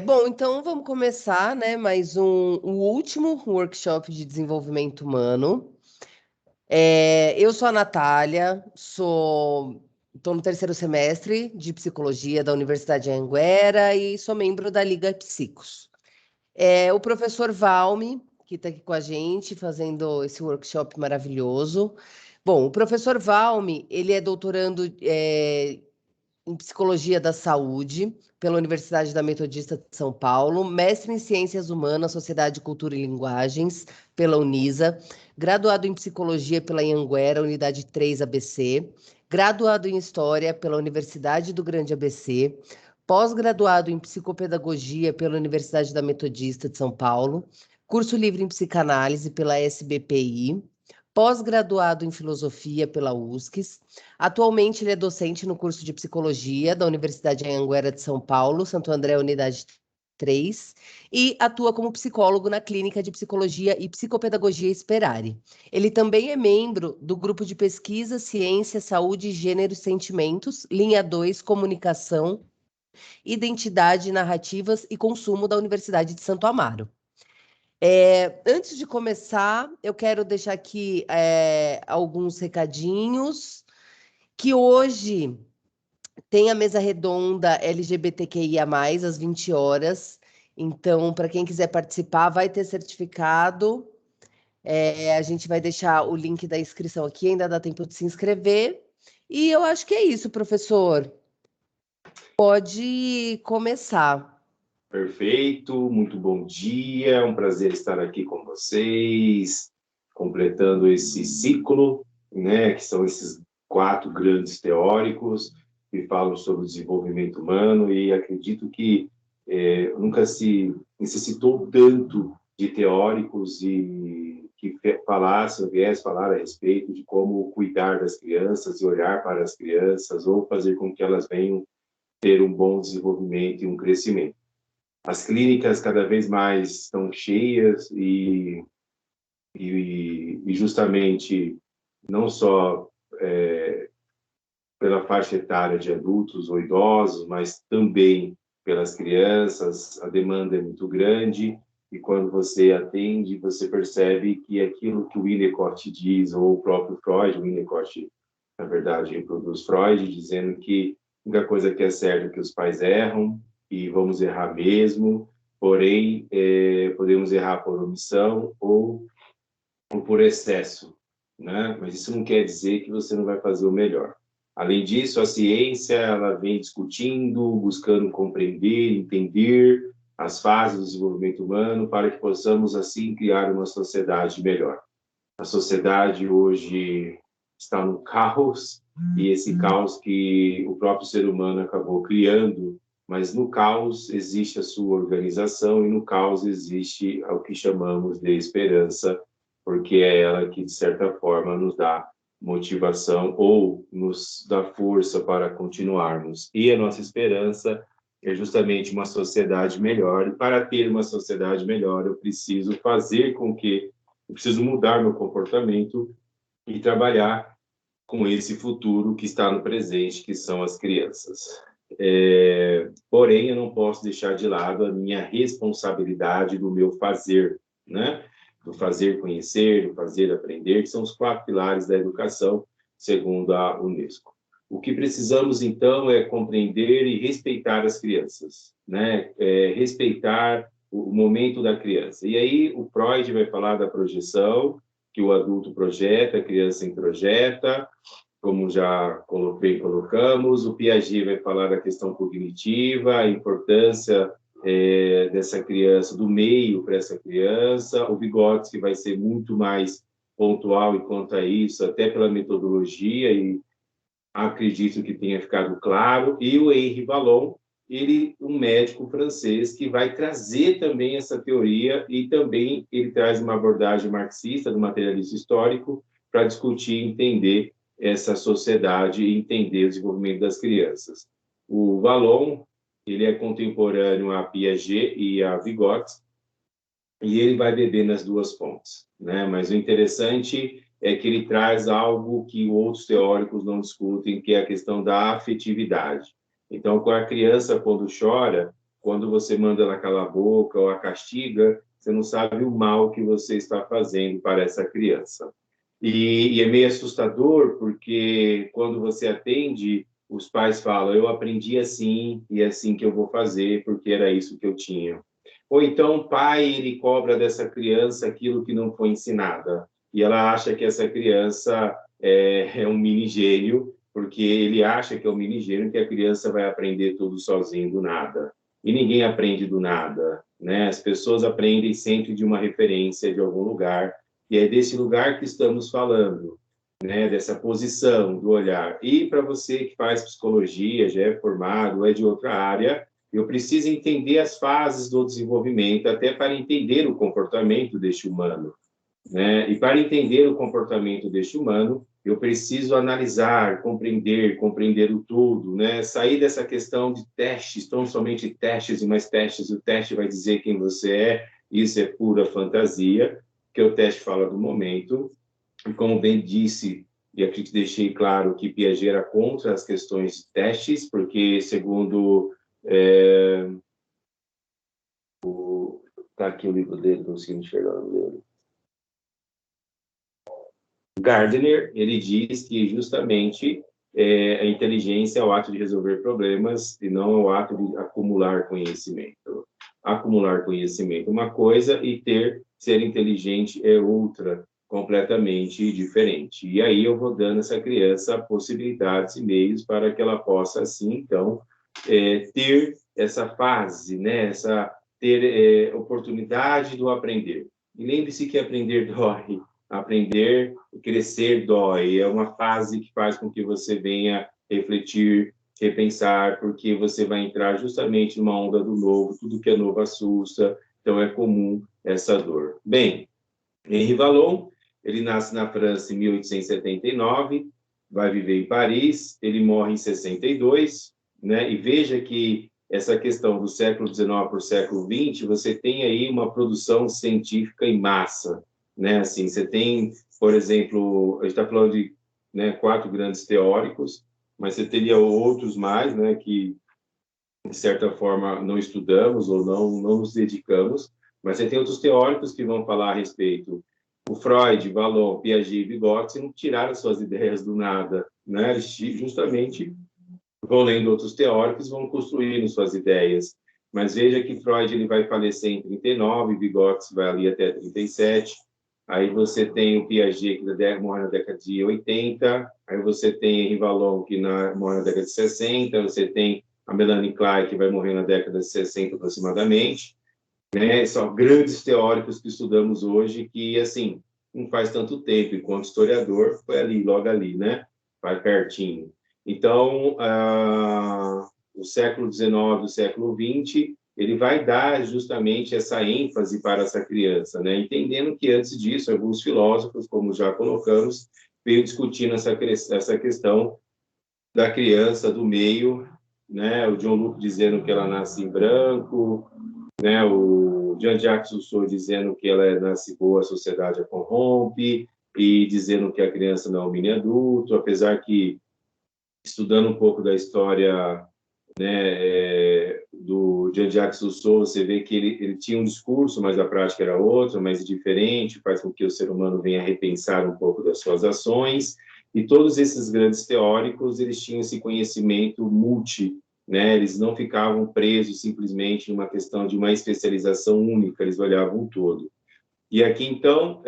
Bom, então vamos começar, né? Mais o último workshop de desenvolvimento humano. Eu sou a Natália, estou no terceiro semestre de psicologia da Universidade de Anhanguera e sou membro da Liga Psicos. O professor Valme, que está aqui com a gente, fazendo esse workshop maravilhoso. Bom, o professor Valme, ele é doutorando em Psicologia da Saúde pela Universidade da Metodista de São Paulo, mestre em Ciências Humanas, Sociedade, Cultura e Linguagens pela Unisa, graduado em Psicologia pela Anhanguera, Unidade 3 ABC, graduado em História pela Universidade do Grande ABC, pós-graduado em Psicopedagogia pela Universidade da Metodista de São Paulo, curso livre em Psicanálise pela SBPI, pós-graduado em Filosofia pela USCS. Atualmente, ele é docente no curso de Psicologia da Universidade Anhanguera de São Paulo, Santo André, Unidade 3, e atua como psicólogo na Clínica de Psicologia e Psicopedagogia Sperari. Ele também é membro do grupo de pesquisa Ciência, Saúde, Gênero e Sentimentos, linha 2, Comunicação, Identidade, Narrativas e Consumo da Universidade de Santo Amaro. Antes de começar, eu quero deixar aqui alguns recadinhos, que hoje tem a mesa redonda LGBTQIA+, às 20 horas. Então, para quem quiser participar, vai ter certificado. A gente vai deixar o link da inscrição aqui, ainda dá tempo de se inscrever. E eu acho que é isso, professor. Pode começar. Perfeito, muito bom dia, é um prazer estar aqui com vocês, completando esse ciclo, né, que são esses 4 grandes teóricos que falam sobre o desenvolvimento humano, e acredito que nunca se necessitou tanto de teóricos e que viessem falar a respeito de como cuidar das crianças e olhar para as crianças ou fazer com que elas venham ter um bom desenvolvimento e um crescimento. As clínicas cada vez mais estão cheias e justamente não só pela faixa etária de adultos ou idosos, mas também pelas crianças, a demanda é muito grande e quando você atende, você percebe que aquilo que o Winnicott diz, ou o próprio Freud, o Winnicott, na verdade, reproduz Freud, dizendo que a única coisa que é certa é que os pais erram, e vamos errar mesmo, porém, podemos errar por omissão ou por excesso, né? Mas isso não quer dizer que você não vai fazer o melhor. Além disso, a ciência ela vem discutindo, buscando compreender, entender as fases do desenvolvimento humano para que possamos, assim, criar uma sociedade melhor. A sociedade hoje está no caos, e esse caos que o próprio ser humano acabou criando, mas no caos existe a sua organização e no caos existe o que chamamos de esperança, porque é ela que, de certa forma, nos dá motivação ou nos dá força para continuarmos. E a nossa esperança é justamente uma sociedade melhor, e para ter uma sociedade melhor, eu preciso mudar meu comportamento e trabalhar com esse futuro que está no presente, que são as crianças. Porém, eu não posso deixar de lado a minha responsabilidade do meu fazer, né? Do fazer conhecer, do fazer aprender, que são os 4 pilares da educação, segundo a Unesco. O que precisamos, então, é compreender e respeitar as crianças, né? Respeitar o momento da criança. E aí o Freud vai falar da projeção, que o adulto projeta, a criança introjeta, como já bem colocamos. O Piaget vai falar da questão cognitiva, a importância dessa criança, do meio para essa criança. O Vygotsky vai ser muito mais pontual quanto a isso, até pela metodologia, e acredito que tenha ficado claro. E o Henri Vallon, ele um médico francês que vai trazer também essa teoria, e também ele traz uma abordagem marxista do materialismo histórico para discutir e entender essa sociedade e entender o desenvolvimento das crianças. O Vallon, ele é contemporâneo a Piaget e a Vygotsky, e ele vai beber nas 2 fontes, né? Mas o interessante é que ele traz algo que outros teóricos não discutem, que é a questão da afetividade. Então, com a criança, quando chora, quando você manda ela calar a boca ou a castiga, você não sabe o mal que você está fazendo para essa criança. E é meio assustador, porque quando você atende, os pais falam, eu aprendi assim, e é assim que eu vou fazer, porque era isso que eu tinha. Ou então o pai, ele cobra dessa criança aquilo que não foi ensinada, e ela acha que essa criança é um mini gênio, porque ele acha que é um mini gênio, que a criança vai aprender tudo sozinho, do nada. E ninguém aprende do nada, né? As pessoas aprendem sempre de uma referência de algum lugar, e é desse lugar que estamos falando, né? Dessa posição do olhar. E para você que faz psicologia, já é formado, é de outra área, eu preciso entender as fases do desenvolvimento, até para entender o comportamento deste humano, né? E para entender o comportamento deste humano, eu preciso analisar, compreender o todo, né? Sair dessa questão de testes, tão somente testes e mais testes, o teste vai dizer quem você é, isso é pura fantasia, que o teste fala do momento, e como bem disse, e aqui te deixei claro que Piaget era contra as questões de testes, porque, segundo... Tá aqui o livro dele, não consigo enxergar o nome dele. Gardner, ele diz que justamente a inteligência é o ato de resolver problemas e não é o ato de acumular conhecimento. Acumular conhecimento é uma coisa e ser inteligente é outra, completamente diferente. E aí eu vou dando a essa criança possibilidades e meios para que ela possa, assim, então, ter essa fase, né? Ter oportunidade do aprender. E lembre-se que aprender dói. Aprender e crescer dói. É uma fase que faz com que você venha refletir, repensar, porque você vai entrar justamente numa onda do novo, tudo que é novo assusta, então é comum essa dor. Bem, Henri Vallon, ele nasce na França em 1879, vai viver em Paris, ele morre em 62, né? E veja que essa questão do século XIX para o século XX, você tem aí uma produção científica em massa, né? Assim, você tem, por exemplo, a gente está falando de, né, 4 grandes teóricos, mas você teria outros mais, né, que de certa forma não estudamos ou não nos dedicamos, mas você tem outros teóricos que vão falar a respeito. O Freud, Vallon, Piaget e Vygotsky não tiraram suas ideias do nada, né? Eles justamente vão lendo outros teóricos, vão construindo suas ideias. Mas veja que Freud ele vai falecer em 39, Vygotsky vai ali até 37. Aí você tem o Piaget, que morre na década de 80. Aí você tem Henri Vallon, que morre na década de 60. Você tem a Melanie Klein, que vai morrer na década de 60 aproximadamente. Né? São grandes teóricos que estudamos hoje, que, assim, não faz tanto tempo, enquanto historiador, foi ali, logo ali, né? Vai pertinho. Então, o século XIX, o século XX, ele vai dar justamente essa ênfase para essa criança, né? Entendendo que, antes disso, alguns filósofos, como já colocamos, veio discutindo essa questão da criança, do meio, né? O John Locke dizendo que ela nasce em branco, né? O Jean-Jacques Rousseau dizendo que ela nasce boa, a sociedade a corrompe, e dizendo que a criança não é um mini adulto, apesar que, estudando um pouco da história, né, do Jean-Jacques Rousseau, você vê que ele tinha um discurso, mas a prática era outra, mais diferente, faz com que o ser humano venha repensar um pouco das suas ações, e todos esses grandes teóricos, eles tinham esse conhecimento né? Eles não ficavam presos simplesmente numa questão de uma especialização única, eles olhavam o todo. E aqui, então,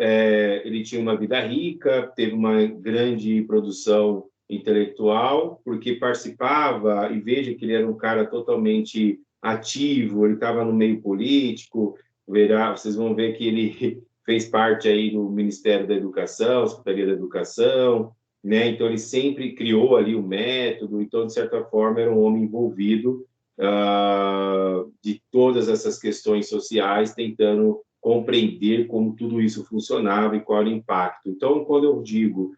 ele tinha uma vida rica, teve uma grande produção intelectual, porque participava, e veja que ele era um cara totalmente ativo, ele estava no meio político, vocês vão ver que ele fez parte aí do Ministério da Educação, Secretaria da Educação, né? Então ele sempre criou ali o método, então, de certa forma, era um homem envolvido de todas essas questões sociais, tentando compreender como tudo isso funcionava e qual era o impacto. Então, quando eu digo,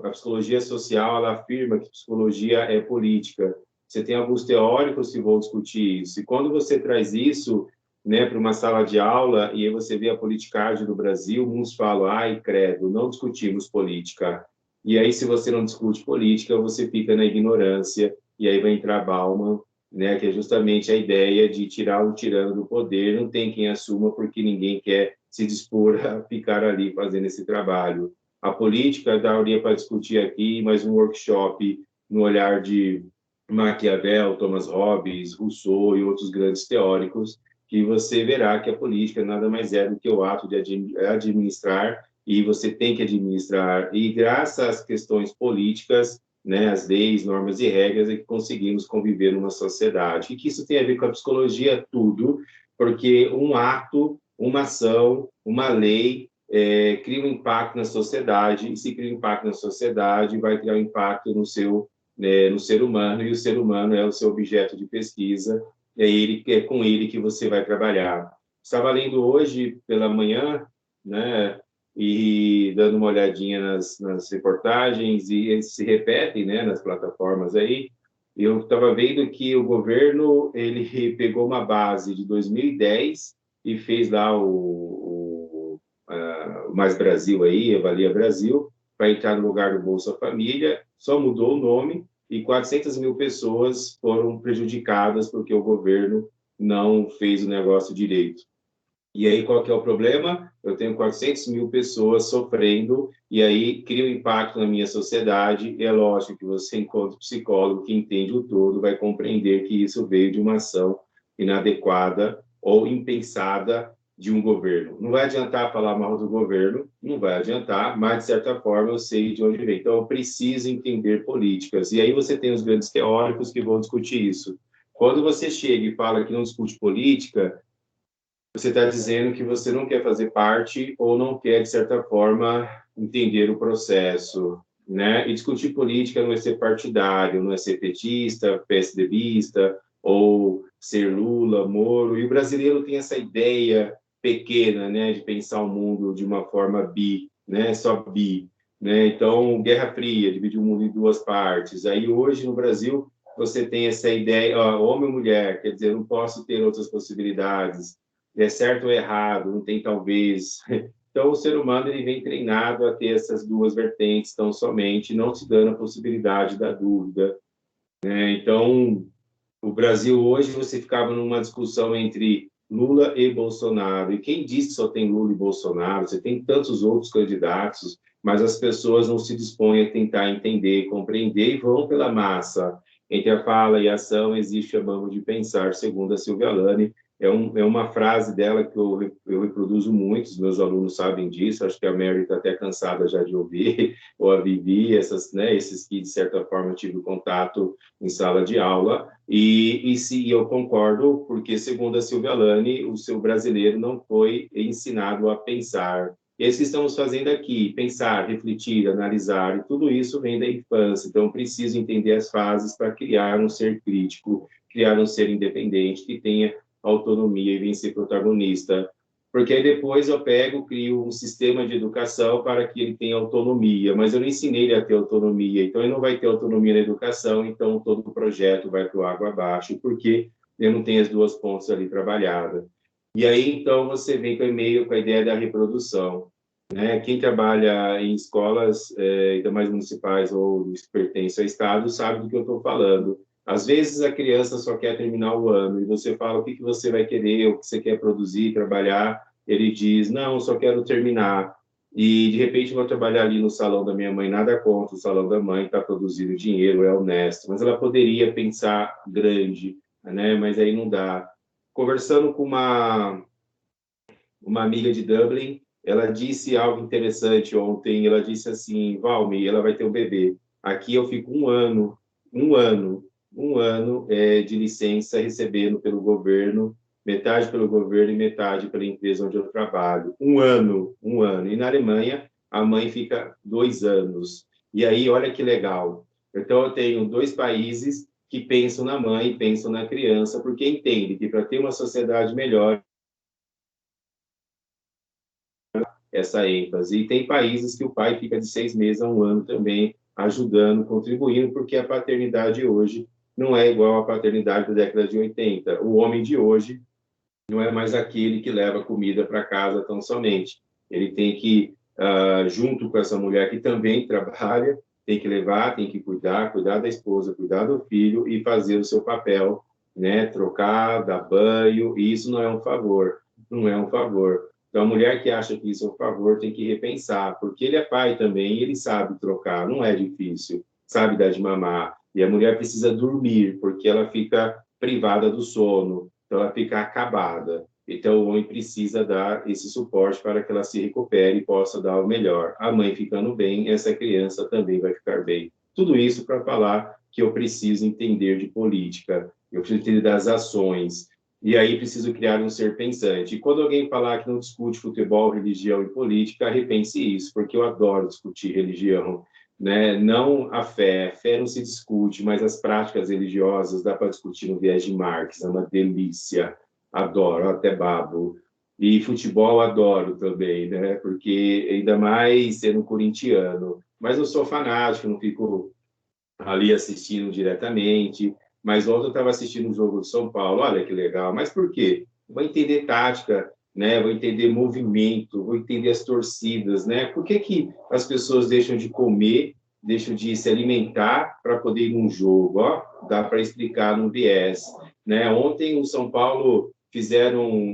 a psicologia social, ela afirma que psicologia é política. Você tem alguns teóricos que vão discutir isso, e quando você traz isso, né, para uma sala de aula, e aí você vê a politicagem do Brasil, uns falam, ai, credo, não discutimos política. E aí, se você não discute política, você fica na ignorância, e aí vai entrar Bauman, né, que é justamente a ideia de tirar o tirano do poder, não tem quem assuma porque ninguém quer se dispor a ficar ali fazendo esse trabalho. A política daria para discutir aqui, mas um workshop no olhar de Maquiavel, Thomas Hobbes, Rousseau e outros grandes teóricos, que você verá que a política nada mais é do que o ato de administrar, e você tem que administrar, e graças às questões políticas, né, as leis, normas e regras, é que conseguimos conviver numa sociedade. E que isso tem a ver com a psicologia, tudo, porque um ato, uma ação, uma lei cria um impacto na sociedade, e se cria um impacto na sociedade, vai criar um impacto no ser humano, e o ser humano é o seu objeto de pesquisa, é com ele que você vai trabalhar. Estava lendo hoje pela manhã, né, e dando uma olhadinha nas reportagens, e eles se repetem, né, nas plataformas aí. Eu estava vendo que o governo ele pegou uma base de 2010 e fez lá o Mais Brasil aí, Avalia Brasil, para entrar no lugar do Bolsa Família, só mudou o nome, e 400 mil pessoas foram prejudicadas porque o governo não fez o negócio direito. E aí, qual que é o problema? Eu tenho 400 mil pessoas sofrendo, e aí cria um impacto na minha sociedade, e é lógico que você, enquanto psicólogo que entende o todo, vai compreender que isso veio de uma ação inadequada ou impensada de um governo. Não vai adiantar falar mal do governo, não vai adiantar, mas, de certa forma, eu sei de onde vem. Então, eu preciso entender políticas. E aí você tem os grandes teóricos que vão discutir isso. Quando você chega e fala que não discute política, você está dizendo que você não quer fazer parte ou não quer, de certa forma, entender o processo, né? E discutir política não é ser partidário, não é ser petista, PSDBista, ou ser Lula, Moro. E o brasileiro tem essa ideia pequena, né, de pensar o mundo de uma forma bi, né, só bi, né? Então, Guerra Fria, dividir o mundo em duas partes. Aí, hoje, no Brasil, você tem essa ideia, ó, homem ou mulher, quer dizer, eu não posso ter outras possibilidades, é certo ou errado, não tem talvez. Então, o ser humano ele vem treinado a ter essas duas vertentes tão somente, não se dando a possibilidade da dúvida, né? Então, o Brasil hoje, você ficava numa discussão entre Lula e Bolsonaro, e quem diz que só tem Lula e Bolsonaro? Você tem tantos outros candidatos, mas as pessoas não se dispõem a tentar entender, compreender, e vão pela massa. Entre a fala e a ação existe a mão de pensar, segundo a Silvia Lani. É uma frase dela que eu reproduzo muito, os meus alunos sabem disso, acho que a Mary está até cansada já de ouvir, ou a Vivi, esses que, de certa forma, eu tive contato em sala de aula, e eu concordo, porque, segundo a Silvia Lani, o seu brasileiro não foi ensinado a pensar. Esse que estamos fazendo aqui, pensar, refletir, analisar, e tudo isso vem da infância. Então, preciso entender as fases para criar um ser crítico, criar um ser independente, que tenha autonomia e vencer protagonista. Porque aí depois eu crio um sistema de educação para que ele tenha autonomia, mas eu não ensinei ele a ter autonomia, então ele não vai ter autonomia na educação, então todo o projeto vai para o água abaixo, porque eu não tenho as duas pontas ali trabalhadas. E aí, então, você vem com o e-mail, com a ideia da reprodução, né? Quem trabalha em escolas, ainda mais municipais ou que pertencem ao Estado, sabe do que eu estou falando. Às vezes a criança só quer terminar o ano e você fala o que você vai querer, o que você quer produzir, trabalhar. Ele diz, não, só quero terminar. E de repente vou trabalhar ali no salão da minha mãe, nada contra o salão da mãe, está produzindo dinheiro, é honesto. Mas ela poderia pensar grande, né? Mas aí não dá. Conversando com uma amiga de Dublin, ela disse algo interessante ontem. Ela disse assim, Valmi, ela vai ter um bebê. Aqui eu fico um ano, de licença recebendo pelo governo, metade pelo governo e metade pela empresa onde eu trabalho. Um ano. E na Alemanha, a mãe fica 2 anos. E aí, olha que legal. Então, eu tenho dois países que pensam na mãe e pensam na criança, porque entendem que para ter uma sociedade melhor, essa ênfase. E tem países que o pai fica de 6 meses a um ano também, ajudando, contribuindo, porque a paternidade hoje não é igual à paternidade da década de 80. O homem de hoje não é mais aquele que leva comida para casa tão somente. Ele tem que, junto com essa mulher que também trabalha, tem que levar, tem que cuidar da esposa, cuidar do filho e fazer o seu papel né? Trocar, dar banho, e isso não é um favor, não é um favor. Então, a mulher que acha que isso é um favor tem que repensar, porque ele é pai também, e ele sabe trocar, não é difícil, sabe dar de mamar. E a mulher precisa dormir, porque ela fica privada do sono, então ela fica acabada. Então, o homem precisa dar esse suporte para que ela se recupere e possa dar o melhor. A mãe ficando bem, essa criança também vai ficar bem. Tudo isso para falar que eu preciso entender de política, eu preciso entender das ações, e aí preciso criar um ser pensante. E quando alguém falar que não discute futebol, religião e política, repense isso, porque eu adoro discutir religião, né? Não a fé não se discute, mas as práticas religiosas dá para discutir no viés de Marx, é uma delícia, adoro, até babo. E futebol adoro também, né? Porque ainda mais sendo corintiano, mas eu sou fanático, não fico ali assistindo diretamente. Mas ontem eu estava assistindo um jogo do São Paulo, olha que legal. Mas por quê? Vou entender tática, né? Vou entender movimento, vou entender as torcidas, né? Por que que as pessoas deixam de comer, deixam de se alimentar para poder ir num jogo? Ó, dá para explicar no viés, né? Ontem o São Paulo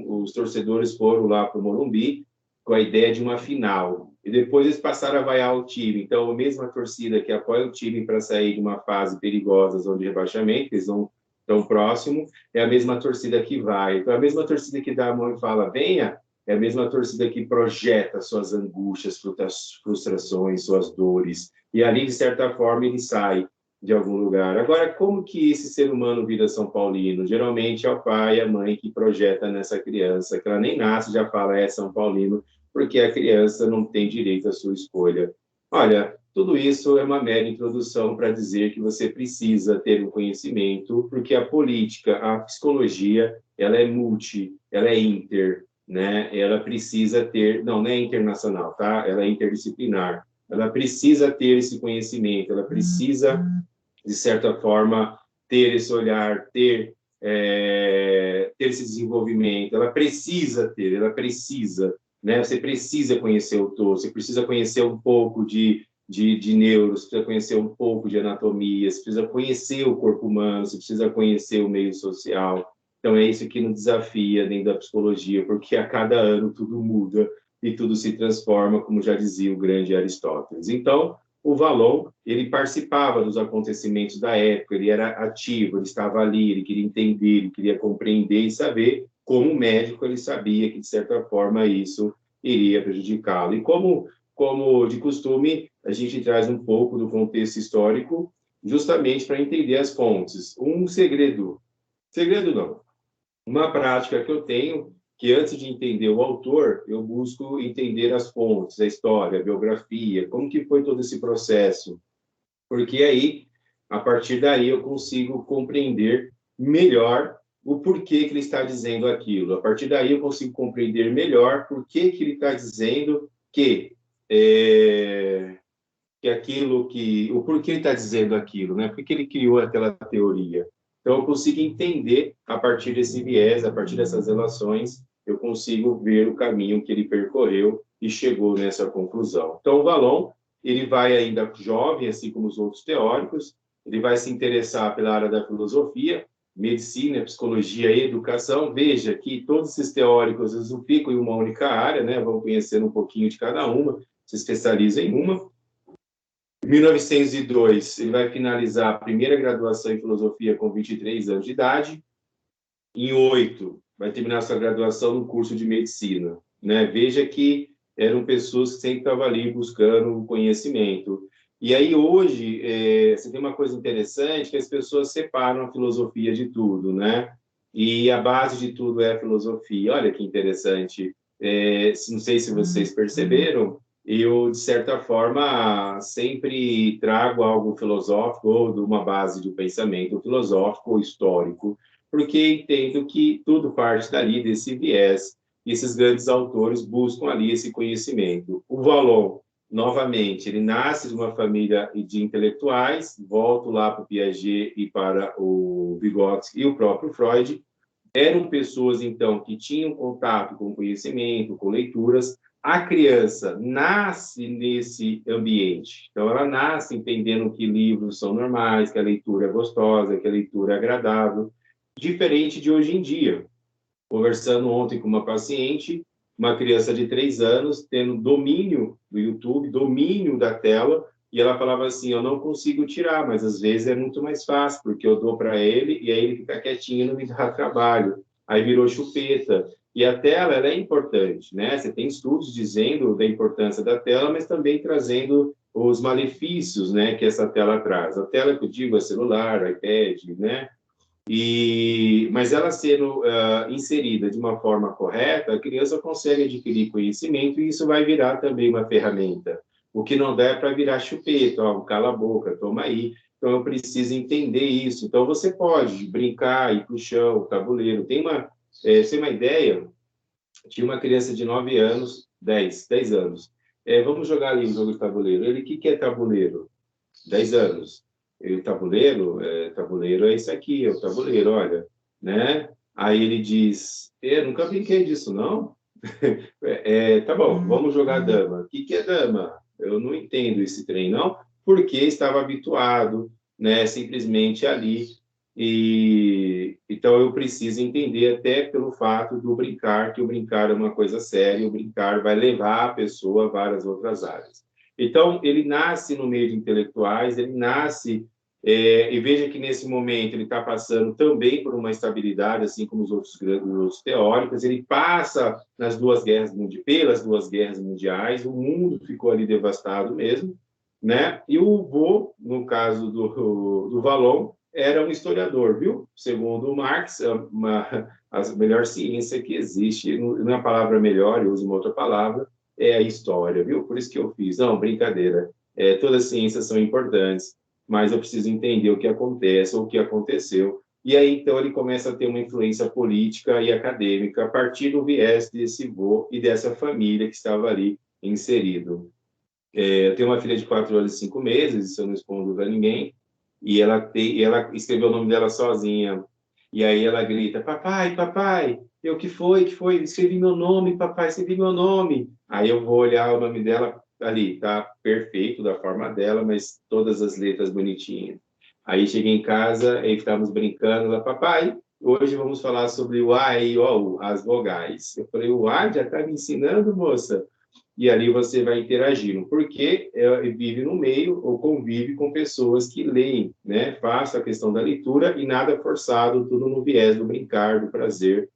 os torcedores foram lá para o Morumbi com a ideia de uma final. E depois eles passaram a vaiar o time. Então, a mesma torcida que apoia o time para sair de uma fase perigosa, zona de rebaixamento, eles não tão próximo, é a mesma torcida que vai. Então, a mesma torcida que dá a mão e fala, venha, é a mesma torcida que projeta suas angústias, frustrações, suas dores. E ali, de certa forma, ele sai de algum lugar. Agora, como que esse ser humano vira São Paulino? Geralmente é o pai e a mãe que projeta nessa criança, que ela nem nasce, já fala, é São Paulino, porque a criança não tem direito à sua escolha. Olha, tudo isso é uma mera introdução para dizer que você precisa ter um conhecimento, porque a política, a psicologia, ela é multi, ela é inter, né? Ela precisa ter, não é internacional, tá? Ela é interdisciplinar. Ela precisa ter esse conhecimento, ela precisa, de certa forma, ter esse olhar, ter esse desenvolvimento. Ela precisa, né? Você precisa conhecer o todo, você precisa conhecer um pouco de neuro, você precisa conhecer um pouco de anatomia, você precisa conhecer o corpo humano, você precisa conhecer o meio social. Então, é isso que nos desafia dentro da psicologia, porque a cada ano tudo muda e tudo se transforma, como já dizia o grande Aristóteles. Então, o Vallon, ele participava dos acontecimentos da época, ele era ativo, ele estava ali, ele queria entender, ele queria compreender e saber, como médico, ele sabia que, de certa forma, isso iria prejudicá-lo. E como de costume, a gente traz um pouco do contexto histórico, justamente para entender as fontes. Um segredo não, uma prática que eu tenho, que antes de entender o autor, eu busco entender as fontes, a história, a biografia, como que foi todo esse processo, porque aí, a partir daí, eu consigo compreender melhor o porquê que ele está dizendo aquilo. A partir daí, eu consigo compreender melhor por que ele está dizendo é, que aquilo que... O porquê ele está dizendo aquilo, né? Por que ele criou aquela teoria. Então, eu consigo entender, a partir desse viés, a partir dessas relações, eu consigo ver o caminho que ele percorreu e chegou nessa conclusão. Então, o Vallon, ele vai ainda jovem, assim como os outros teóricos, ele vai se interessar pela área da filosofia, medicina, psicologia e educação. Veja que todos esses teóricos eles não ficam em uma única área, né? Vão conhecendo um pouquinho de cada uma, se especializa em uma. Em 1902, ele vai finalizar a primeira graduação em filosofia com 23 anos de idade. Em 8, vai terminar sua graduação no curso de medicina, né? Veja que eram pessoas que sempre estavam ali buscando conhecimento. E aí, hoje, você tem uma coisa interessante, que as pessoas separam a filosofia de tudo, né? E a base de tudo é a filosofia. Olha que interessante. Não sei se vocês perceberam, eu, de certa forma, sempre trago algo filosófico ou de uma base de um pensamento filosófico ou histórico, porque entendo que tudo parte dali, desse viés, e esses grandes autores buscam ali esse conhecimento. O Vallon, novamente, ele nasce de uma família de intelectuais, volto lá para o Piaget e para o Vygotsky e o próprio Freud, eram pessoas, então, que tinham contato com conhecimento, com leituras. A criança nasce nesse ambiente. Então, ela nasce entendendo que livros são normais, que a leitura é gostosa, que a leitura é agradável. diferente de hoje em dia. Conversando ontem com uma paciente, uma criança de 3 anos, tendo domínio do YouTube, domínio da tela, e ela falava assim, eu não consigo tirar, mas às vezes é muito mais fácil, porque eu dou para ele e aí ele fica quietinho e não me dá trabalho. Aí virou chupeta. E a tela, ela é importante, né? Você tem estudos dizendo da importância da tela, mas também trazendo os malefícios, né, que essa tela traz. A tela que eu digo é celular, iPad, né? Mas ela sendo inserida de uma forma correta, a criança consegue adquirir conhecimento e isso vai virar também uma ferramenta. O que não dá é para virar chupeta, ó, cala a boca, toma aí. Então, eu preciso entender isso. Então, você pode brincar, ir para o chão, tabuleiro. Sem uma ideia, tinha uma criança de 9 anos, 10 anos. Vamos jogar ali um jogo de tabuleiro. Ele, o que é tabuleiro? 10 anos. E o tabuleiro é isso aqui, é o tabuleiro, olha, né? Aí ele diz, eu nunca brinquei disso, não? Tá bom, vamos jogar dama. O que é dama? Eu não entendo esse trem, não, porque estava habituado, né, simplesmente ali. E então eu preciso entender até pelo fato do brincar, que o brincar é uma coisa séria, o brincar vai levar a pessoa a várias outras áreas. Então, ele nasce no meio de intelectuais, ele nasce, e veja que nesse momento ele está passando também por uma estabilidade, assim como os outros teóricos, ele passa pelas duas guerras mundiais, o mundo ficou ali devastado mesmo, né? E o vô, no caso do Vallon, era um historiador, viu? Segundo Marx, a melhor ciência que existe, não é a palavra melhor, eu uso uma outra palavra, é a história, viu? Por isso que eu fiz. Não, brincadeira. Todas as ciências são importantes, mas eu preciso entender o que acontece ou o que aconteceu. E aí, então, ele começa a ter uma influência política e acadêmica a partir do viés desse vô e dessa família que estava ali inserido. Eu tenho uma filha de 4 anos e 5 meses, isso eu não escondo para ninguém, e ela escreveu o nome dela sozinha. E aí ela grita, papai, papai, eu que foi? Escrevi meu nome, papai, escrevi meu nome. Aí eu vou olhar o nome dela ali, tá perfeito da forma dela, mas todas as letras bonitinhas. Aí cheguei em casa e estávamos brincando, ela, papai, hoje vamos falar sobre o A, I, O, U, as vogais. Eu falei, o A já está me ensinando, moça? E ali você vai interagindo, porque vive no meio ou convive com pessoas que leem, né? Faça a questão da leitura e nada forçado, tudo no viés do brincar, do prazer.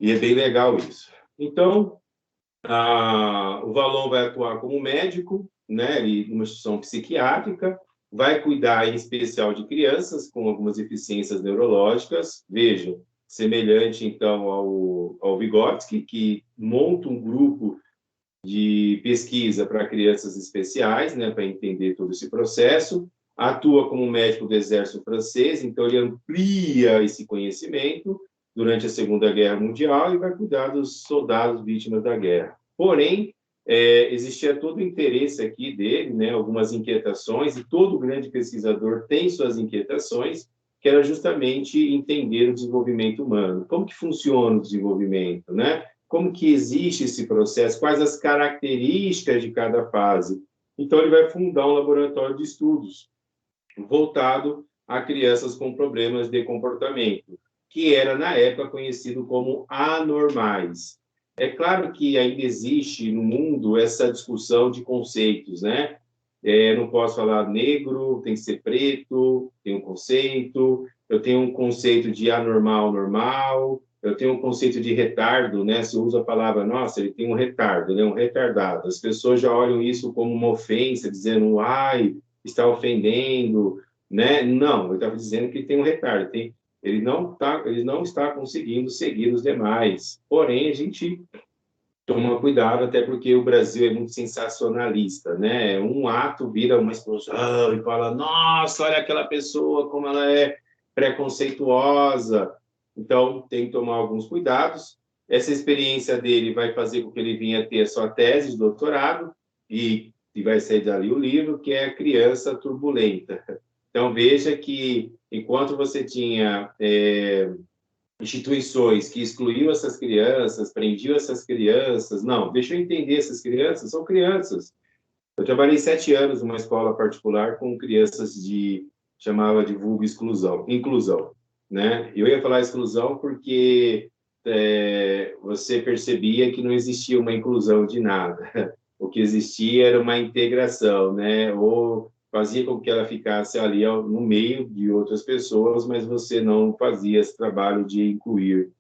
E é bem legal isso. Então, o Vallon vai atuar como médico, né? Ele, numa instituição psiquiátrica, vai cuidar em especial de crianças com algumas deficiências neurológicas. Veja, semelhante então ao Vygotsky, que monta um grupo de pesquisa para crianças especiais, né, para entender todo esse processo, atua como médico do exército francês, então ele amplia esse conhecimento durante a Segunda Guerra Mundial e vai cuidar dos soldados vítimas da guerra. Porém, existia todo o interesse aqui dele, né, algumas inquietações, e todo grande pesquisador tem suas inquietações, que era justamente entender o desenvolvimento humano. Como que funciona o desenvolvimento, né? Como que existe esse processo, quais as características de cada fase. Então, ele vai fundar um laboratório de estudos voltado a crianças com problemas de comportamento, que era, na época, conhecido como anormais. É claro que ainda existe no mundo essa discussão de conceitos, né? Não posso falar negro, tem que ser preto, tem um conceito, eu tenho um conceito de anormal, normal, eu tenho um conceito de retardo, né? Se usa a palavra, nossa, ele tem um retardo, ele é um retardado. As pessoas já olham isso como uma ofensa, dizendo, ai, está ofendendo, né? Não, ele estava dizendo que ele tem um retardo, ele não está conseguindo seguir os demais. Porém, a gente toma cuidado, até porque o Brasil é muito sensacionalista, né? Um ato vira uma explosão e fala, nossa, olha aquela pessoa, como ela é preconceituosa. Então, tem que tomar alguns cuidados. Essa experiência dele vai fazer com que ele venha ter a sua tese de doutorado e vai sair dali o livro, que é A Criança Turbulenta. Então, veja que, enquanto você tinha instituições que excluíam essas crianças, prendiam essas crianças. Não, deixa eu entender, essas crianças são crianças. Eu trabalhei 7 anos numa escola particular com crianças chamava de vulgo inclusão. né? Eu ia falar exclusão porque você percebia que não existia uma inclusão de nada. O que existia era uma integração, né? Ou fazia com que ela ficasse ali no meio de outras pessoas, mas você não fazia esse trabalho de incluir.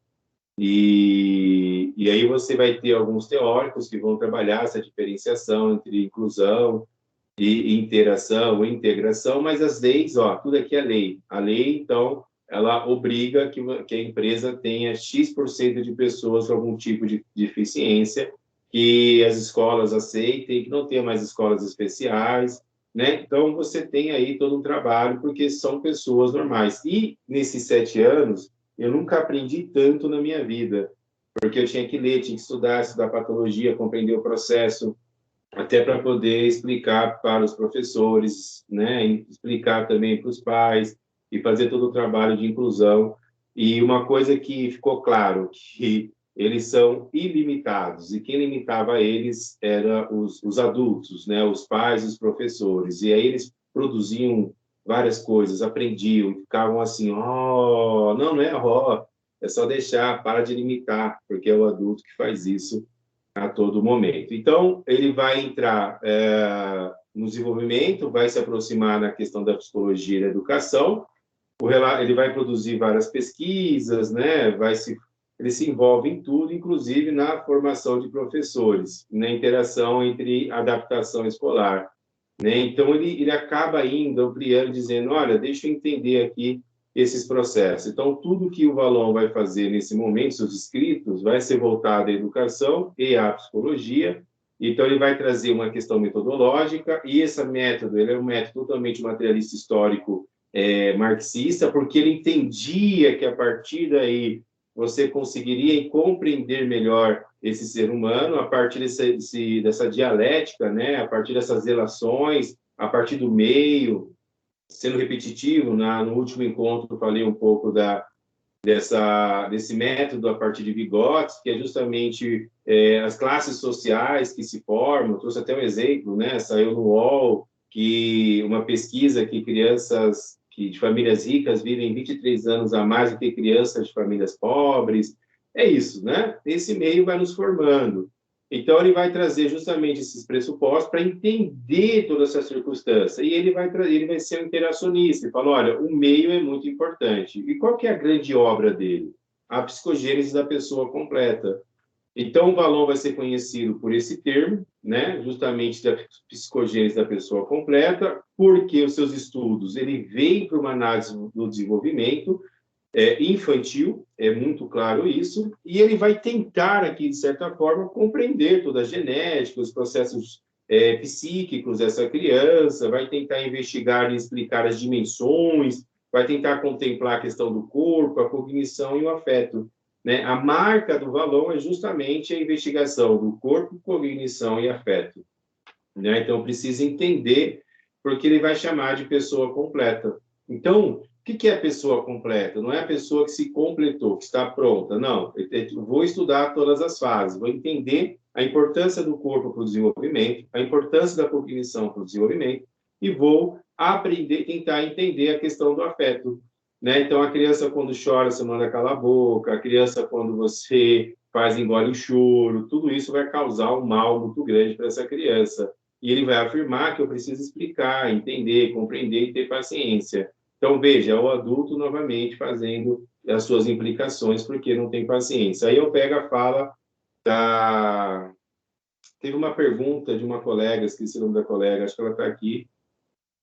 E aí você vai ter alguns teóricos que vão trabalhar essa diferenciação entre inclusão e interação ou integração, mas as leis, ó, tudo aqui é lei. A lei, então, ela obriga que a empresa tenha X% de pessoas com algum tipo de deficiência, que as escolas aceitem, que não tenha mais escolas especiais, né? Então, você tem aí todo um trabalho, porque são pessoas normais. E, nesses 7 anos, eu nunca aprendi tanto na minha vida, porque eu tinha que ler, tinha que estudar patologia, compreender o processo, até para poder explicar para os professores, né, e explicar também para os pais e fazer todo o trabalho de inclusão. E uma coisa que ficou claro, que eles são ilimitados, e quem limitava eles eram os adultos, né, os pais e os professores. E aí eles produziam várias coisas, aprendiam, ficavam assim, ó, oh, não é ó, é só deixar, para de limitar, porque é o adulto que faz isso a todo momento. Então, ele vai entrar no desenvolvimento, vai se aproximar na questão da psicologia e da educação, ele vai produzir várias pesquisas, né? Ele se envolve em tudo, inclusive na formação de professores, na interação entre adaptação escolar, né? Então, ele acaba indo, ampliando, dizendo, olha, deixa eu entender aqui esses processos. Então, tudo que o Valon vai fazer nesse momento, seus escritos, vai ser voltado à educação e à psicologia. Então, ele vai trazer uma questão metodológica, e esse método, ele é um método totalmente materialista histórico marxista, porque ele entendia que, a partir daí, você conseguiria compreender melhor esse ser humano a partir dessa dialética, né? A partir dessas relações, a partir do meio, sendo repetitivo. No último encontro, eu falei um pouco desse método a partir de Vygotsky, que é justamente as classes sociais que se formam. Eu trouxe até um exemplo, né? Saiu no UOL, que uma pesquisa que crianças de famílias ricas vivem 23 anos a mais do que crianças de famílias pobres. É isso, né? Esse meio vai nos formando. Então, ele vai trazer justamente esses pressupostos para entender toda essa circunstância. E ele vai ser um interacionista. Ele fala, olha, o meio é muito importante. E qual que é a grande obra dele? A psicogênese da pessoa completa. Então, o Valon vai ser conhecido por esse termo, né? Justamente da psicogênese da pessoa completa, porque os seus estudos, ele vem para uma análise do desenvolvimento infantil, é muito claro isso, e ele vai tentar aqui, de certa forma, compreender toda a genética, os processos psíquicos dessa criança, vai tentar investigar e explicar as dimensões, vai tentar contemplar a questão do corpo, a cognição e o afeto, né? A marca do Valon é justamente a investigação do corpo, cognição e afeto, né? Então, precisa entender, porque ele vai chamar de pessoa completa. Então, o que é a pessoa completa? Não é a pessoa que se completou, que está pronta. Não, eu vou estudar todas as fases, vou entender a importância do corpo para o desenvolvimento, a importância da cognição para o desenvolvimento, e vou aprender, tentar entender a questão do afeto, né? Então, a criança, quando chora, você manda calar a boca, a criança, quando você engole o choro, tudo isso vai causar um mal muito grande para essa criança. E ele vai afirmar que eu preciso explicar, entender, compreender e ter paciência. Então, veja, o adulto novamente fazendo as suas implicações porque não tem paciência. Aí eu pego a fala da... Teve uma pergunta de uma colega, esqueci o nome da colega, acho que ela está aqui,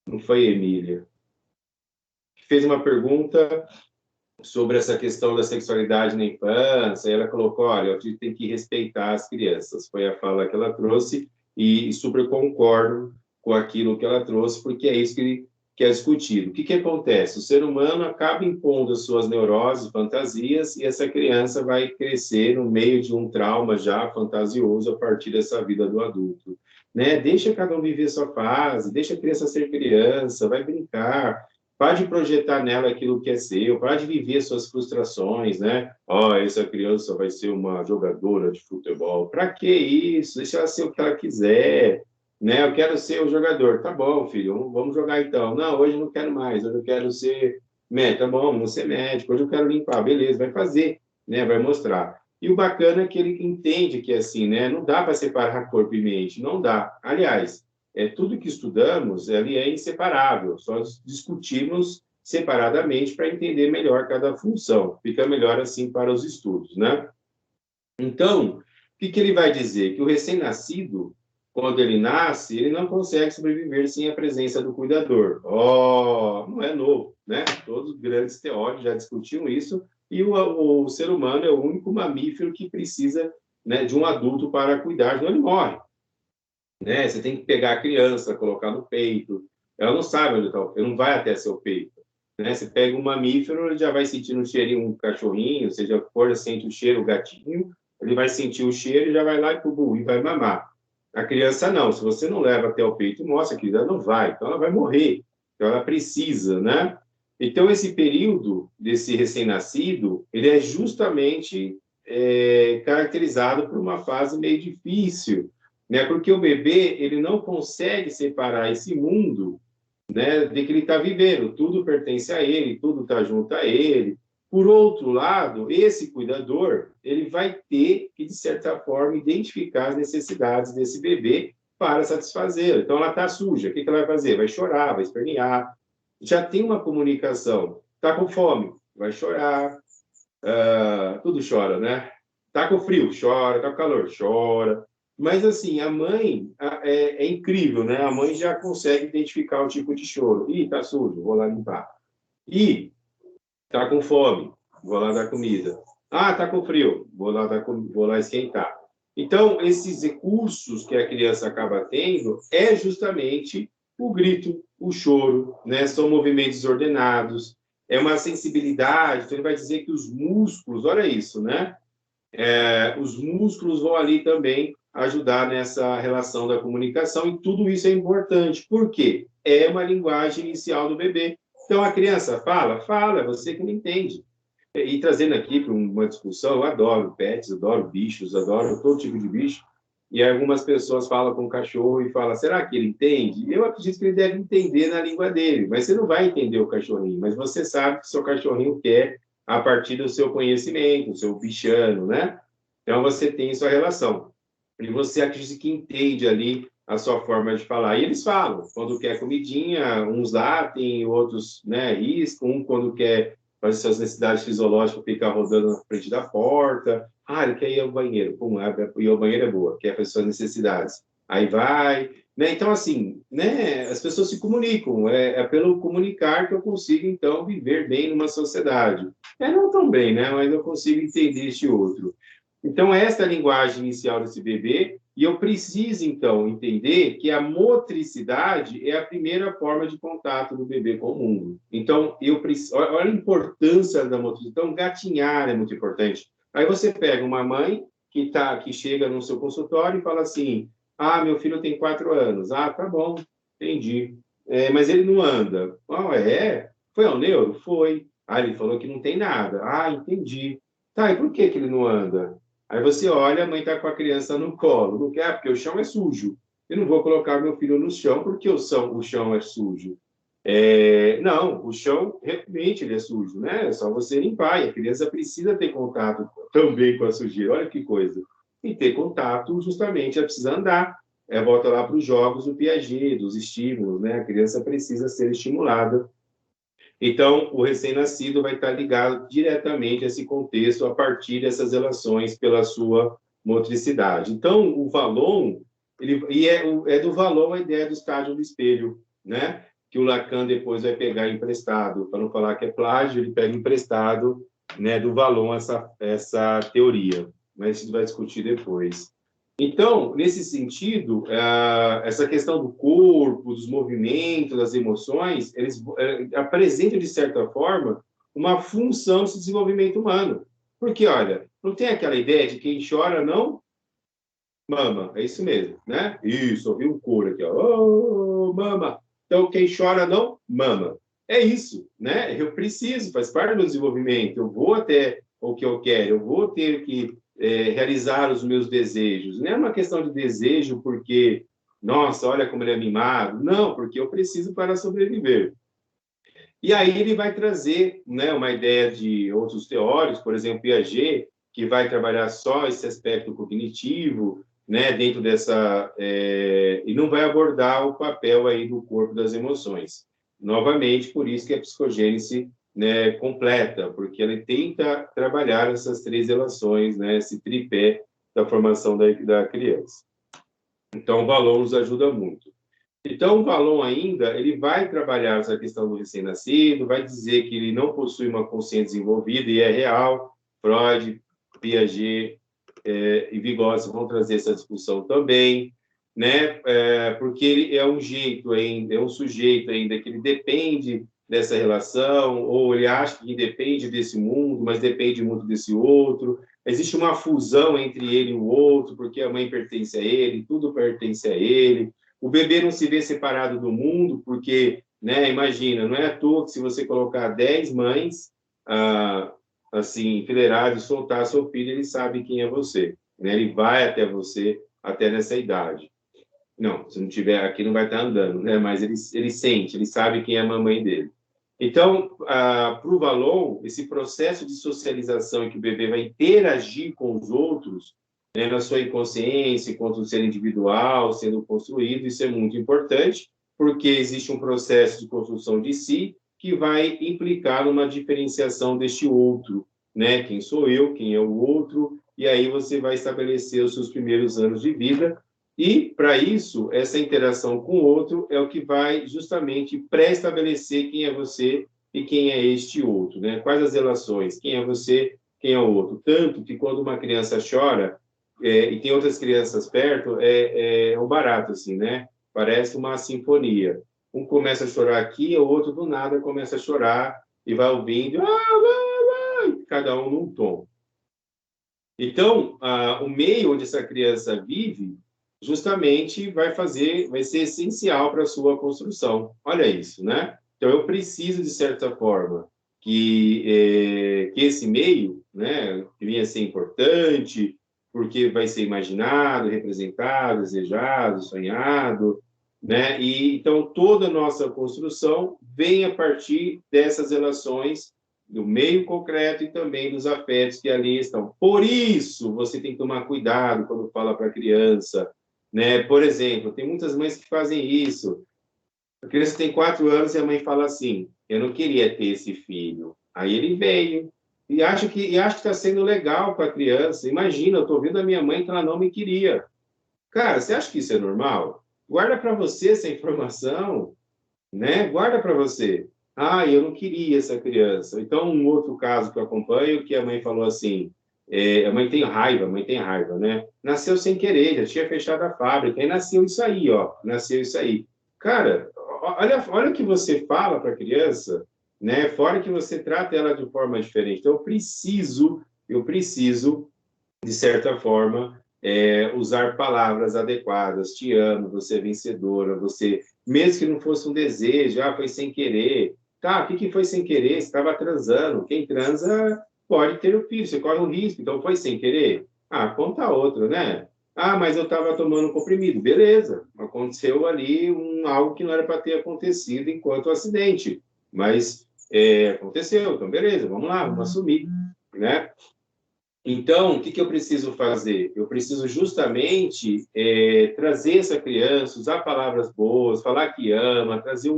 não foi Emília, que fez uma pergunta sobre essa questão da sexualidade na infância, e ela colocou, olha, a gente tem que respeitar as crianças. Foi a fala que ela trouxe, e super concordo com aquilo que ela trouxe, porque é isso que é discutido. O que acontece? O ser humano acaba impondo as suas neuroses, fantasias, e essa criança vai crescer no meio de um trauma já fantasioso a partir dessa vida do adulto, né? Deixa cada um viver sua fase, deixa a criança ser criança, vai brincar, pode projetar nela aquilo que é seu, pode viver suas frustrações, né? Essa criança vai ser uma jogadora de futebol. Para que isso? Deixa ela ser o que ela quiser, né? Eu quero ser o jogador. Tá bom, filho, vamos jogar então. Não, hoje não quero mais, hoje eu quero ser Tá bom, vamos ser médico, hoje eu quero limpar, beleza, vai fazer, né? Vai mostrar. E o bacana é que ele entende que, assim, né? Não dá para separar corpo e mente, não dá. Aliás, tudo que estudamos, ele é inseparável, só discutimos separadamente para entender melhor cada função. Fica melhor, assim, para os estudos, né? Então, o que ele vai dizer? Que o recém-nascido, quando ele nasce, ele não consegue sobreviver sem a presença do cuidador. Oh, não é novo, né? Todos os grandes teóricos já discutiam isso, e o ser humano é o único mamífero que precisa, né, de um adulto para cuidar, senão ele morre. Né? Você tem que pegar a criança, colocar no peito, ela não sabe onde está o peito, não vai até seu peito. Né? Você pega um mamífero, ele já vai sentir um cheirinho, um cachorrinho, seja for, já sente o cheiro, o gatinho, ele vai sentir o cheiro e já vai lá e vai mamar. A criança não, se você não leva até o peito, mostra que ela não vai, então ela vai morrer, então ela precisa, né? Então esse período desse recém-nascido, ele é justamente caracterizado por uma fase meio difícil, né? Porque o bebê ele não consegue separar esse mundo, né, de que ele está vivendo. Tudo pertence a ele, tudo está junto a ele. Por outro lado, esse cuidador ele vai ter que, de certa forma, identificar as necessidades desse bebê para satisfazê-lo. Então, ela está suja. O que ela vai fazer? Vai chorar, vai espernear. Já tem uma comunicação. Está com fome? Vai chorar. Tudo chora, né? Está com frio? Chora. Está com calor? Chora. Mas, assim, a mãe é incrível, né? A mãe já consegue identificar o tipo de choro. Ih, tá sujo, vou lá limpar. Ih, tá com fome, vou lá dar comida. Ah, tá com frio, vou lá esquentar. Então, esses recursos que a criança acaba tendo é justamente o grito, o choro, né? São movimentos ordenados, é uma sensibilidade. Então, ele vai dizer que os músculos, olha isso, né? Os músculos vão ali também ajudar nessa relação da comunicação, e tudo isso é importante. Por quê? É uma linguagem inicial do bebê. Então, a criança fala, é você que não entende. E trazendo aqui para uma discussão, eu adoro pets, adoro bichos, adoro todo tipo de bicho, e algumas pessoas falam com o cachorro e falam, será que ele entende? Eu acredito que ele deve entender na língua dele, mas você não vai entender o cachorrinho, mas você sabe que o seu cachorrinho quer a partir do seu conhecimento, o seu bichano, né? Então, você tem sua relação. E você acredita que entende ali a sua forma de falar. E eles falam, quando quer comidinha, uns latem, outros, né, riscam, um quando quer fazer suas necessidades fisiológicas, ficar rodando na frente da porta. Ah, ele quer ir ao banheiro. Pum, ir ao banheiro é boa, quer fazer suas necessidades. Aí vai, né? Então, assim, né, as pessoas se comunicam. É pelo comunicar que eu consigo, então, viver bem numa sociedade. Não tão bem, né? Mas eu consigo entender este outro. Então, esta é a linguagem inicial desse bebê, e eu preciso, então, entender que a motricidade é a primeira forma de contato do bebê com o mundo. Então, olha a importância da motricidade. Então, gatinhar é muito importante. Aí você pega uma mãe que chega no seu consultório e fala assim, ah, meu filho tem 4 anos. Ah, tá bom, entendi. Mas ele não anda. Ah, Foi ao neuro? Foi. Ah, ele falou que não tem nada. Ah, entendi. Tá, e por que ele não anda? Aí você olha, a mãe está com a criança no colo. Não quer, porque o chão é sujo. Eu não vou colocar meu filho no chão porque o chão é sujo. Não, o chão realmente ele é sujo, né? É só você limpar. E a criança precisa ter contato também com a sujeira. Olha que coisa. E ter contato, justamente, ela precisa andar. Volta lá para os jogos do Piaget, dos estímulos, né? A criança precisa ser estimulada. Então, o recém-nascido vai estar ligado diretamente a esse contexto a partir dessas relações pela sua motricidade. Então, o Vallon, é do Vallon a ideia do estágio do espelho, né? Que o Lacan depois vai pegar emprestado, para não falar que é plágio, ele pega emprestado, né, do Vallon essa teoria, mas isso vai discutir depois. Então, nesse sentido, essa questão do corpo, dos movimentos, das emoções, eles apresentam, de certa forma, uma função desse desenvolvimento humano. Porque, olha, não tem aquela ideia de quem chora não mama, é isso mesmo, né? Isso, ouvi um coro aqui, ó, oh, mama. Então, quem chora não mama. É isso, né? Eu preciso, faz parte do meu desenvolvimento, eu vou até o que eu quero, eu vou ter que realizar os meus desejos. Não é uma questão de desejo porque, nossa, olha como ele é mimado. Não, porque eu preciso para sobreviver. E aí ele vai trazer, né, uma ideia de outros teóricos, por exemplo, Piaget, que vai trabalhar só esse aspecto cognitivo, né, dentro dessa... e não vai abordar o papel aí do corpo das emoções. Novamente, por isso que a psicogênese, né, completa, porque ela tenta trabalhar essas três relações, né, esse tripé da formação da criança. Então, o Vallon nos ajuda muito. Então, o Vallon ainda, ele vai trabalhar essa questão do recém-nascido, vai dizer que ele não possui uma consciência desenvolvida, e é real. Freud, Piaget e Vygotsky vão trazer essa discussão também, né? Porque ele é um jeito ainda, é um sujeito ainda que ele depende dessa relação, ou ele acha que depende desse mundo, mas depende muito desse outro. Existe uma fusão entre ele e o outro, porque a mãe pertence a ele, tudo pertence a ele. O bebê não se vê separado do mundo, porque, né, imagina, não é à toa que se você colocar 10 mães assim, enfileiradas e soltar seu filho, ele sabe quem é você, né? Ele vai até você, até nessa idade. Não, se não tiver aqui, não vai estar andando, né? Mas ele sente, ele sabe quem é a mamãe dele. Então, para o Vallon, esse processo de socialização em que o bebê vai interagir com os outros, né, na sua inconsciência, enquanto ser individual, sendo construído, isso é muito importante, porque existe um processo de construção de si que vai implicar numa diferenciação deste outro, né? Quem sou eu, quem é o outro, e aí você vai estabelecer os seus primeiros anos de vida, e, para isso, essa interação com o outro é o que vai justamente pré-estabelecer quem é você e quem é este outro, né? Quais as relações, quem é você, quem é o outro. Tanto que quando uma criança chora, e tem outras crianças perto, é um barato, assim, né? Parece uma sinfonia. Um começa a chorar aqui, o outro do nada começa a chorar e vai ouvindo, cada um num tom. Então, o meio onde essa criança vive justamente vai ser essencial para a sua construção. Olha isso, né? Então, eu preciso, de certa forma, que esse meio, né, que venha a ser importante, porque vai ser imaginado, representado, desejado, sonhado, né? E, então, toda a nossa construção vem a partir dessas relações do meio concreto e também dos afetos que ali estão. Por isso, você tem que tomar cuidado quando fala para a criança, né? Por exemplo, tem muitas mães que fazem isso. A criança tem 4 anos e a mãe fala assim: eu não queria ter esse filho. Aí ele veio e acha que está sendo legal para a criança. Imagina, eu estou vendo a minha mãe que ela não me queria. Cara, você acha que isso é normal? Guarda para você essa informação, né? Guarda para você. Ah, eu não queria essa criança. Então, um outro caso que eu acompanho, que a mãe falou assim, a mãe tem raiva, né? Nasceu sem querer, já tinha fechado a fábrica, e nasceu isso aí, ó, nasceu isso aí. Cara, olha o que você fala para a criança, né? Fora que você trata ela de forma diferente. Então, eu preciso, de certa forma, usar palavras adequadas. Te amo, você é vencedora, você... Mesmo que não fosse um desejo, foi sem querer. Tá, o que foi sem querer? Você estava transando. Quem transa pode ter o filho, você corre um risco. Então, foi sem querer? Conta outra, né? Mas eu estava tomando um comprimido. Beleza, aconteceu ali algo que não era para ter acontecido enquanto acidente. Mas aconteceu, então beleza, vamos lá, vamos assumir, né? Então, o que eu preciso fazer? Eu preciso justamente trazer essa criança, usar palavras boas, falar que ama, trazer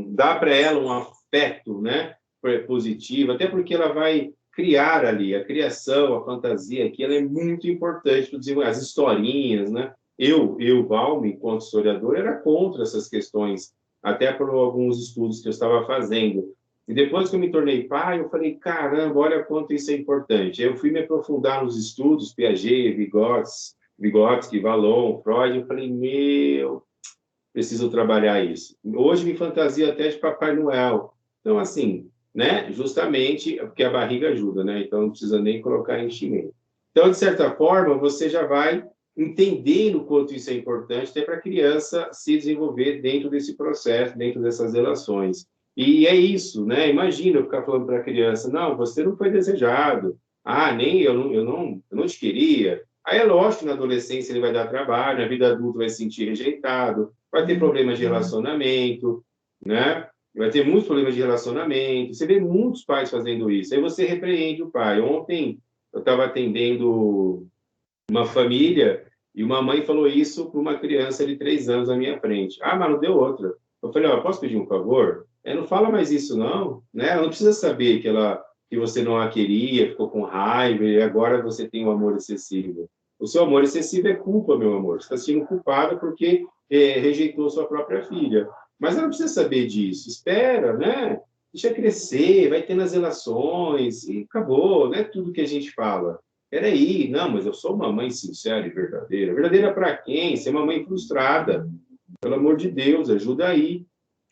dar para ela um afeto, né, positivo, até porque ela vai criar ali, a criação, a fantasia aqui, ela é muito importante para desenvolver as historinhas, né? Valme, enquanto historiador, era contra essas questões, até por alguns estudos que eu estava fazendo. E depois que eu me tornei pai, eu falei, caramba, olha quanto isso é importante. Eu fui me aprofundar nos estudos, Piaget, Vygotsky, Vallon, Freud, eu falei, preciso trabalhar isso. Hoje me fantasia até de Papai Noel. Então, assim, né, justamente porque a barriga ajuda, né? Então, não precisa nem colocar enchimento. Então, de certa forma, você já vai entendendo o quanto isso é importante até para a criança se desenvolver dentro desse processo, dentro dessas relações. E é isso, né? Imagina eu ficar falando para a criança, não, você não foi desejado. Nem eu não te queria. Aí é lógico que na adolescência ele vai dar trabalho, na vida adulta vai se sentir rejeitado, vai ter problemas de relacionamento, né? vai ter muitos problemas de relacionamento. Você vê muitos pais fazendo isso. Aí você repreende o pai. Ontem eu estava atendendo uma família e uma mãe falou isso para uma criança de 3 anos na minha frente. Ah, mas não deu outra. Eu falei, ó, posso pedir um favor? Não fala mais isso, não. Né? Ela não precisa saber que você não a queria, ficou com raiva e agora você tem um amor excessivo. O seu amor excessivo é culpa, meu amor. Você está sendo culpada porque rejeitou sua própria filha. Mas ela não precisa saber disso. Espera, né? Deixa crescer, vai tendo as relações e acabou, não é tudo que a gente fala. Peraí, não, mas eu sou uma mãe sincera e verdadeira. Verdadeira para quem? Você é uma mãe frustrada. Pelo amor de Deus, ajuda aí.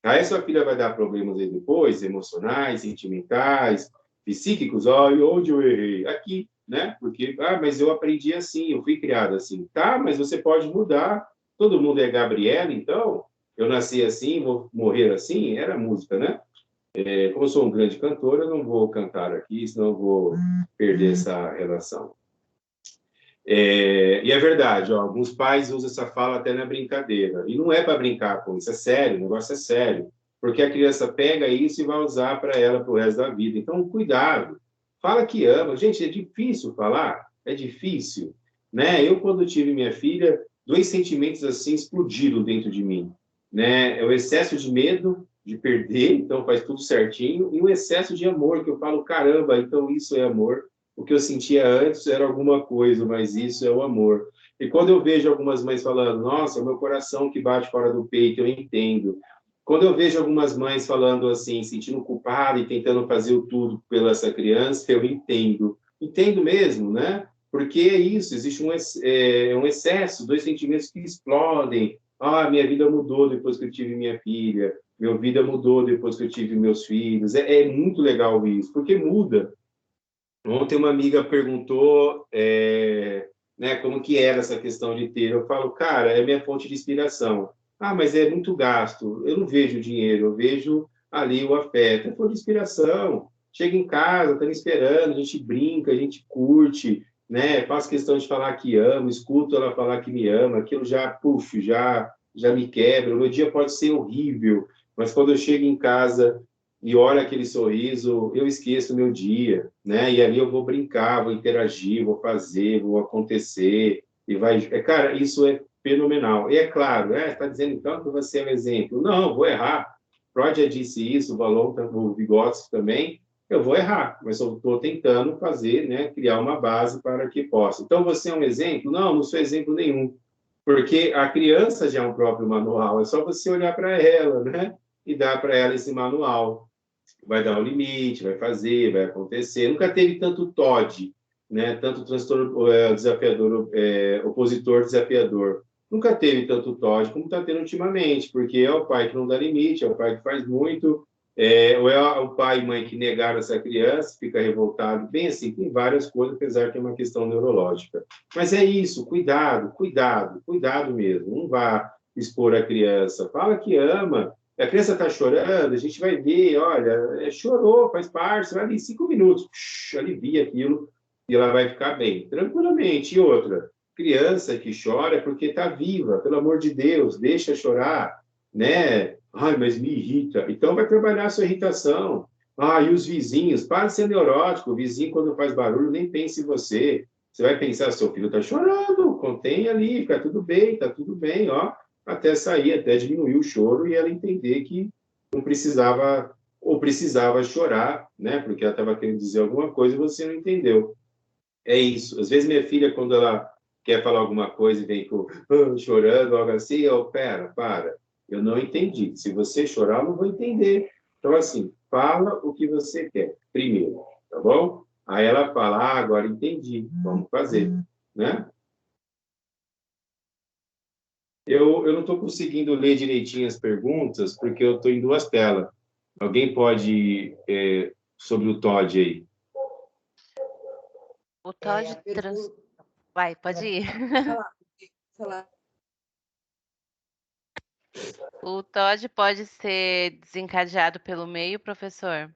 Aí sua filha vai dar problemas aí depois, emocionais, sentimentais, psíquicos. Olha, onde eu errei? Aqui, né? Porque, mas eu aprendi assim, eu fui criada assim. Tá, mas você pode mudar. Todo mundo é Gabriela, então? Eu nasci assim, vou morrer assim? Era música, né? Como eu sou um grande cantor, eu não vou cantar aqui, senão eu vou perder essa relação. E é verdade, ó, alguns pais usam essa fala até na brincadeira. E não é para brincar com isso, é sério, o negócio é sério. Porque a criança pega isso e vai usar para ela para o resto da vida. Então, cuidado. Fala que ama. Gente, é difícil falar, é difícil. Né? Eu, quando tive minha filha, 2 sentimentos assim explodiram dentro de mim. Né? É o excesso de medo de perder, então faz tudo certinho, e o excesso de amor, que eu falo, caramba, então isso é amor. O que eu sentia antes era alguma coisa, mas isso é o amor. E quando eu vejo algumas mães falando, nossa, meu coração que bate fora do peito, eu entendo. Quando eu vejo algumas mães falando assim, sentindo culpada e tentando fazer o tudo pela essa criança, eu entendo. Entendo mesmo, né? Porque é isso, existe um excesso, 2 sentimentos que explodem. Ah, minha vida mudou depois que eu tive minha filha. Minha vida mudou depois que eu tive meus filhos. É muito legal isso, porque muda. Ontem uma amiga perguntou, né, como que era essa questão de ter. Eu falo, cara, é minha fonte de inspiração. Ah, mas é muito gasto. Eu não vejo dinheiro, eu vejo ali o afeto. É fonte de inspiração. Chega em casa, tá me esperando, a gente brinca, a gente curte, né? Faço questão de falar que amo, escuto ela falar que me ama, aquilo já, puf, já me quebra. O meu dia pode ser horrível, mas quando eu chego em casa e olha aquele sorriso, eu esqueço o meu dia, né? E ali eu vou brincar, vou interagir, vou fazer, vou acontecer, e vai... Cara, isso é fenomenal. E é claro, está dizendo então que você é um exemplo. Não, vou errar. Freud já disse isso, o Vygotsky também, eu vou errar, mas eu estou tentando fazer, né, criar uma base para que possa. Então, você é um exemplo? Não, não sou exemplo nenhum, porque a criança já é um próprio manual, é só você olhar para ela, né, e dar para ela esse manual. Vai dar o limite, vai fazer, vai acontecer. Nunca teve tanto TOD, né? Tanto transtorno desafiador, opositor desafiador. Nunca teve tanto TOD como está tendo ultimamente, porque é o pai que não dá limite, é o pai que faz muito, ou é o pai e mãe que negaram essa criança, fica revoltado. Bem assim, tem várias coisas, apesar que é uma questão neurológica. Mas é isso, cuidado, cuidado, cuidado mesmo. Não vá expor a criança. Fala que ama, a criança está chorando, a gente vai ver, olha, chorou, faz parte, vai ali 5 minutos, alivia aquilo e ela vai ficar bem, tranquilamente. E outra, criança que chora é porque está viva, pelo amor de Deus, deixa chorar, né? Ai, mas me irrita. Então vai trabalhar a sua irritação. Ah, e os vizinhos, para de ser neurótico, o vizinho quando faz barulho nem pense em você. Você vai pensar, seu filho está chorando, contém ali, fica tudo bem, ó, até sair, até diminuir o choro e ela entender que não precisava, ou precisava chorar, né? Porque ela estava querendo dizer alguma coisa e você não entendeu. É isso. Às vezes minha filha, quando ela quer falar alguma coisa e vem chorando, algo assim, eu, pera, para, eu não entendi. Se você chorar, eu não vou entender. Então, assim, fala o que você quer primeiro, tá bom? Aí ela fala, agora entendi, vamos fazer, né? Eu não estou conseguindo ler direitinho as perguntas, porque eu estou em 2 telas. Alguém pode, sobre o Todd aí? O Todd Vai, pode ir. Falar. O Todd pode ser desencadeado pelo meio, professor?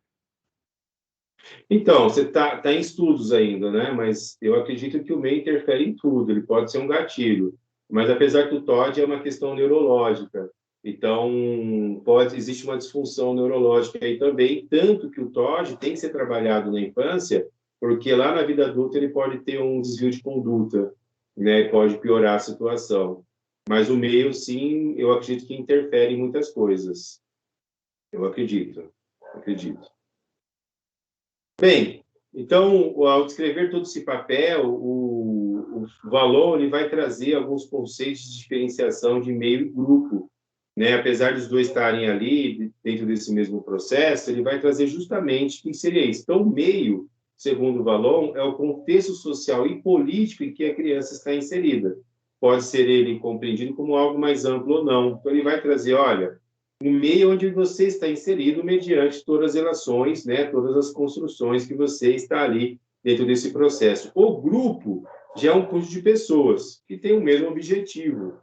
Então, você tá em estudos ainda, né? Mas eu acredito que o meio interfere em tudo, ele pode ser um gatilho. Mas apesar que o TOD é uma questão neurológica, Então, existe uma disfunção neurológica aí também, tanto que o TOD tem que ser trabalhado na infância, porque lá na vida adulta ele pode ter um desvio de conduta, né? Pode piorar a situação. Mas o meio, sim, eu acredito que interfere em muitas coisas. Eu acredito. Bem, então, ao descrever todo esse papel, o Vallon ele vai trazer alguns conceitos de diferenciação de meio e grupo, né? Apesar dos dois estarem ali dentro desse mesmo processo, ele vai trazer justamente o que seria isso. Então, o meio, segundo o Vallon, é o contexto social e político em que a criança está inserida. Pode ser ele compreendido como algo mais amplo ou não. Então, ele vai trazer, olha, o meio onde você está inserido mediante todas as relações, né, todas as construções que você está ali dentro desse processo. O grupo já é um conjunto de pessoas que tem o mesmo objetivo,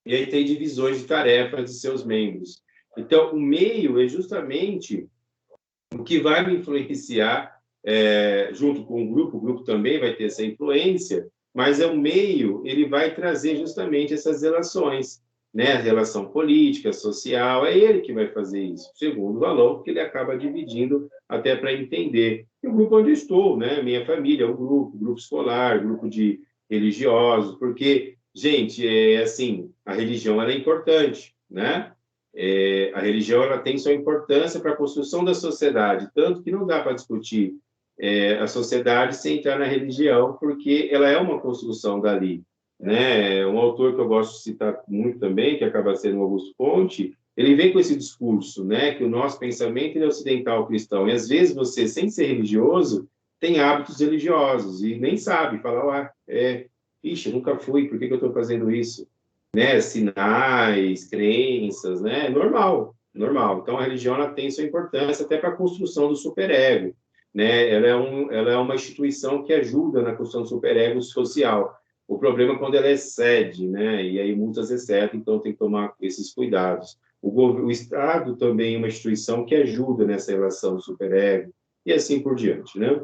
e aí tem divisões de tarefas de seus membros. Então, o meio é justamente o que vai me influenciar junto com o grupo também vai ter essa influência, mas o meio, ele vai trazer justamente essas relações, né? A relação política, social, é ele que vai fazer isso, segundo o Vallon, porque ele acaba dividindo até para entender. E o grupo onde eu estou, né? Minha família, o grupo escolar, grupo de religiosos, porque, gente, assim, a religião ela é importante, né? A religião ela tem sua importância para a construção da sociedade, tanto que não dá para discutir a sociedade sem entrar na religião, porque ela é uma construção dali, né? Um autor que eu gosto de citar muito também, que acaba sendo o Augusto Conte, ele vem com esse discurso, né, que o nosso pensamento é ocidental cristão, e às vezes você, sem ser religioso, tem hábitos religiosos, e nem sabe, fala, ixi, nunca fui, por que eu estou fazendo isso? Né? Sinais, crenças, né? Normal. Então, a religião ela tem sua importância até para a construção do superego, né? Ela é uma instituição que ajuda na construção do superego social. O problema é quando ela excede, né? E aí muitas excedem, então tem que tomar esses cuidados. O Estado também é uma instituição que ajuda nessa relação do superego e assim por diante, né?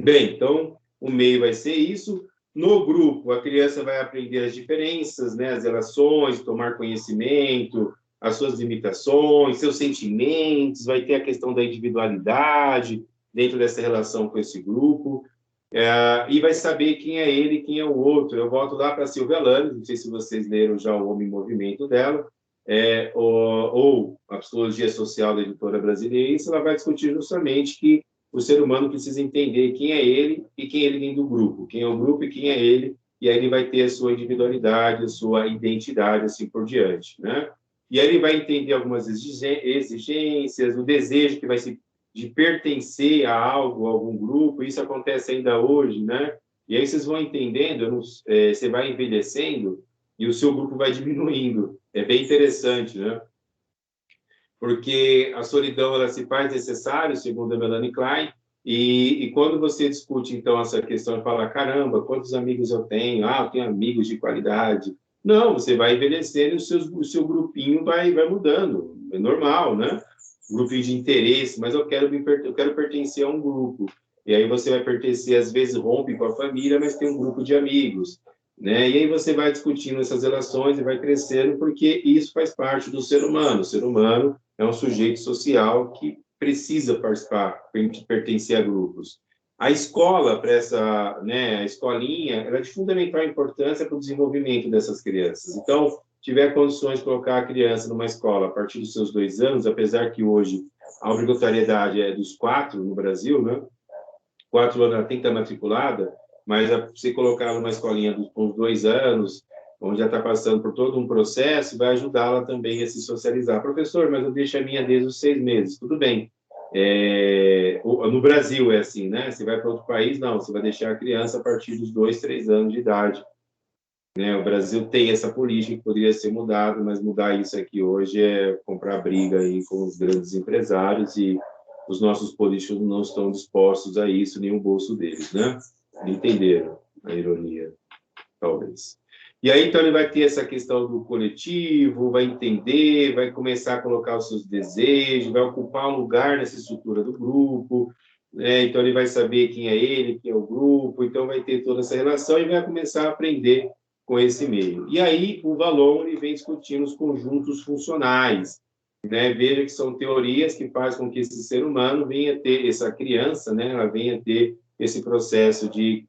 Bem, então o meio vai ser isso. No grupo, a criança vai aprender as diferenças, né? As relações, tomar conhecimento, as suas limitações, seus sentimentos, vai ter a questão da individualidade dentro dessa relação com esse grupo. E vai saber quem é ele e quem é o outro. Eu volto lá para a Silvia Lannes, não sei se vocês leram já O Homem em Movimento dela, ou a Psicologia Social da Editora Brasileira, ela vai discutir justamente que o ser humano precisa entender quem é ele e quem ele vem do grupo, quem é o grupo e quem é ele, e aí ele vai ter a sua individualidade, a sua identidade, assim por diante, né? E aí ele vai entender algumas exigências, o desejo que vai se de pertencer a algo, a algum grupo, isso acontece ainda hoje, né? E aí vocês vão entendendo, você vai envelhecendo e o seu grupo vai diminuindo. É bem interessante, né? Porque a solidão ela se faz necessária, segundo a Melanie Klein, e quando você discute, então, essa questão e fala, caramba, quantos amigos eu tenho? Eu tenho amigos de qualidade. Não, você vai envelhecendo e o seu grupinho vai mudando, é normal, né? Grupinho de interesse, mas eu quero pertencer a um grupo. E aí você vai pertencer, às vezes rompe com a família, mas tem um grupo de amigos, né? E aí você vai discutindo essas relações e vai crescendo, porque isso faz parte do ser humano. O ser humano é um sujeito social que precisa participar, pertencer a grupos. A escola, para essa, né, a escolinha, ela é de fundamental importância para o desenvolvimento dessas crianças. Então, tiver condições de colocar a criança numa escola a partir dos seus 2 anos, apesar que hoje a obrigatoriedade é dos 4 no Brasil, né? 4 anos ela tem que estar matriculada, mas você colocar ela numa escolinha com 2 anos, onde já está passando por todo um processo, vai ajudá-la também a se socializar. Professor, mas eu deixo a minha desde os 6 meses. Tudo bem. No Brasil é assim, né? Você vai para outro país, não. Você vai deixar a criança a partir dos 2, 3 anos de idade. Né? O Brasil tem essa política que poderia ser mudada, mas mudar isso aqui hoje é comprar briga aí com os grandes empresários e os nossos políticos não estão dispostos a isso, nem o bolso deles, né? Entenderam a ironia, talvez. E aí, então, ele vai ter essa questão do coletivo, vai entender, vai começar a colocar os seus desejos, vai ocupar um lugar nessa estrutura do grupo, né? Então, ele vai saber quem é ele, quem é o grupo, então vai ter toda essa relação e vai começar a aprender com esse meio. E aí, o Vallon ele vem discutindo os conjuntos funcionais, né? Veja que são teorias que fazem com que esse ser humano venha ter, essa criança, né? Ela venha ter esse processo de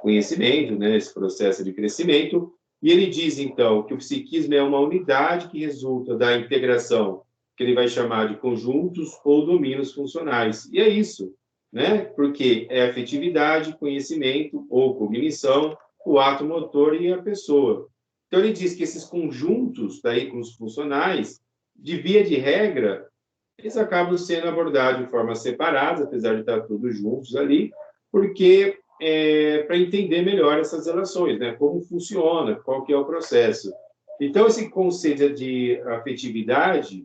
conhecimento, né? Esse processo de crescimento. E ele diz, então, que o psiquismo é uma unidade que resulta da integração, que ele vai chamar de conjuntos ou domínios funcionais. E é isso, né? Porque é afetividade, conhecimento ou cognição, o ato motor e a pessoa. Então, ele diz que esses conjuntos, daí com os funcionais, de via de regra, eles acabam sendo abordados de forma separada, apesar de estar todos juntos ali, porque para entender melhor essas relações, né? Como funciona, qual que é o processo. Então, esse conceito de afetividade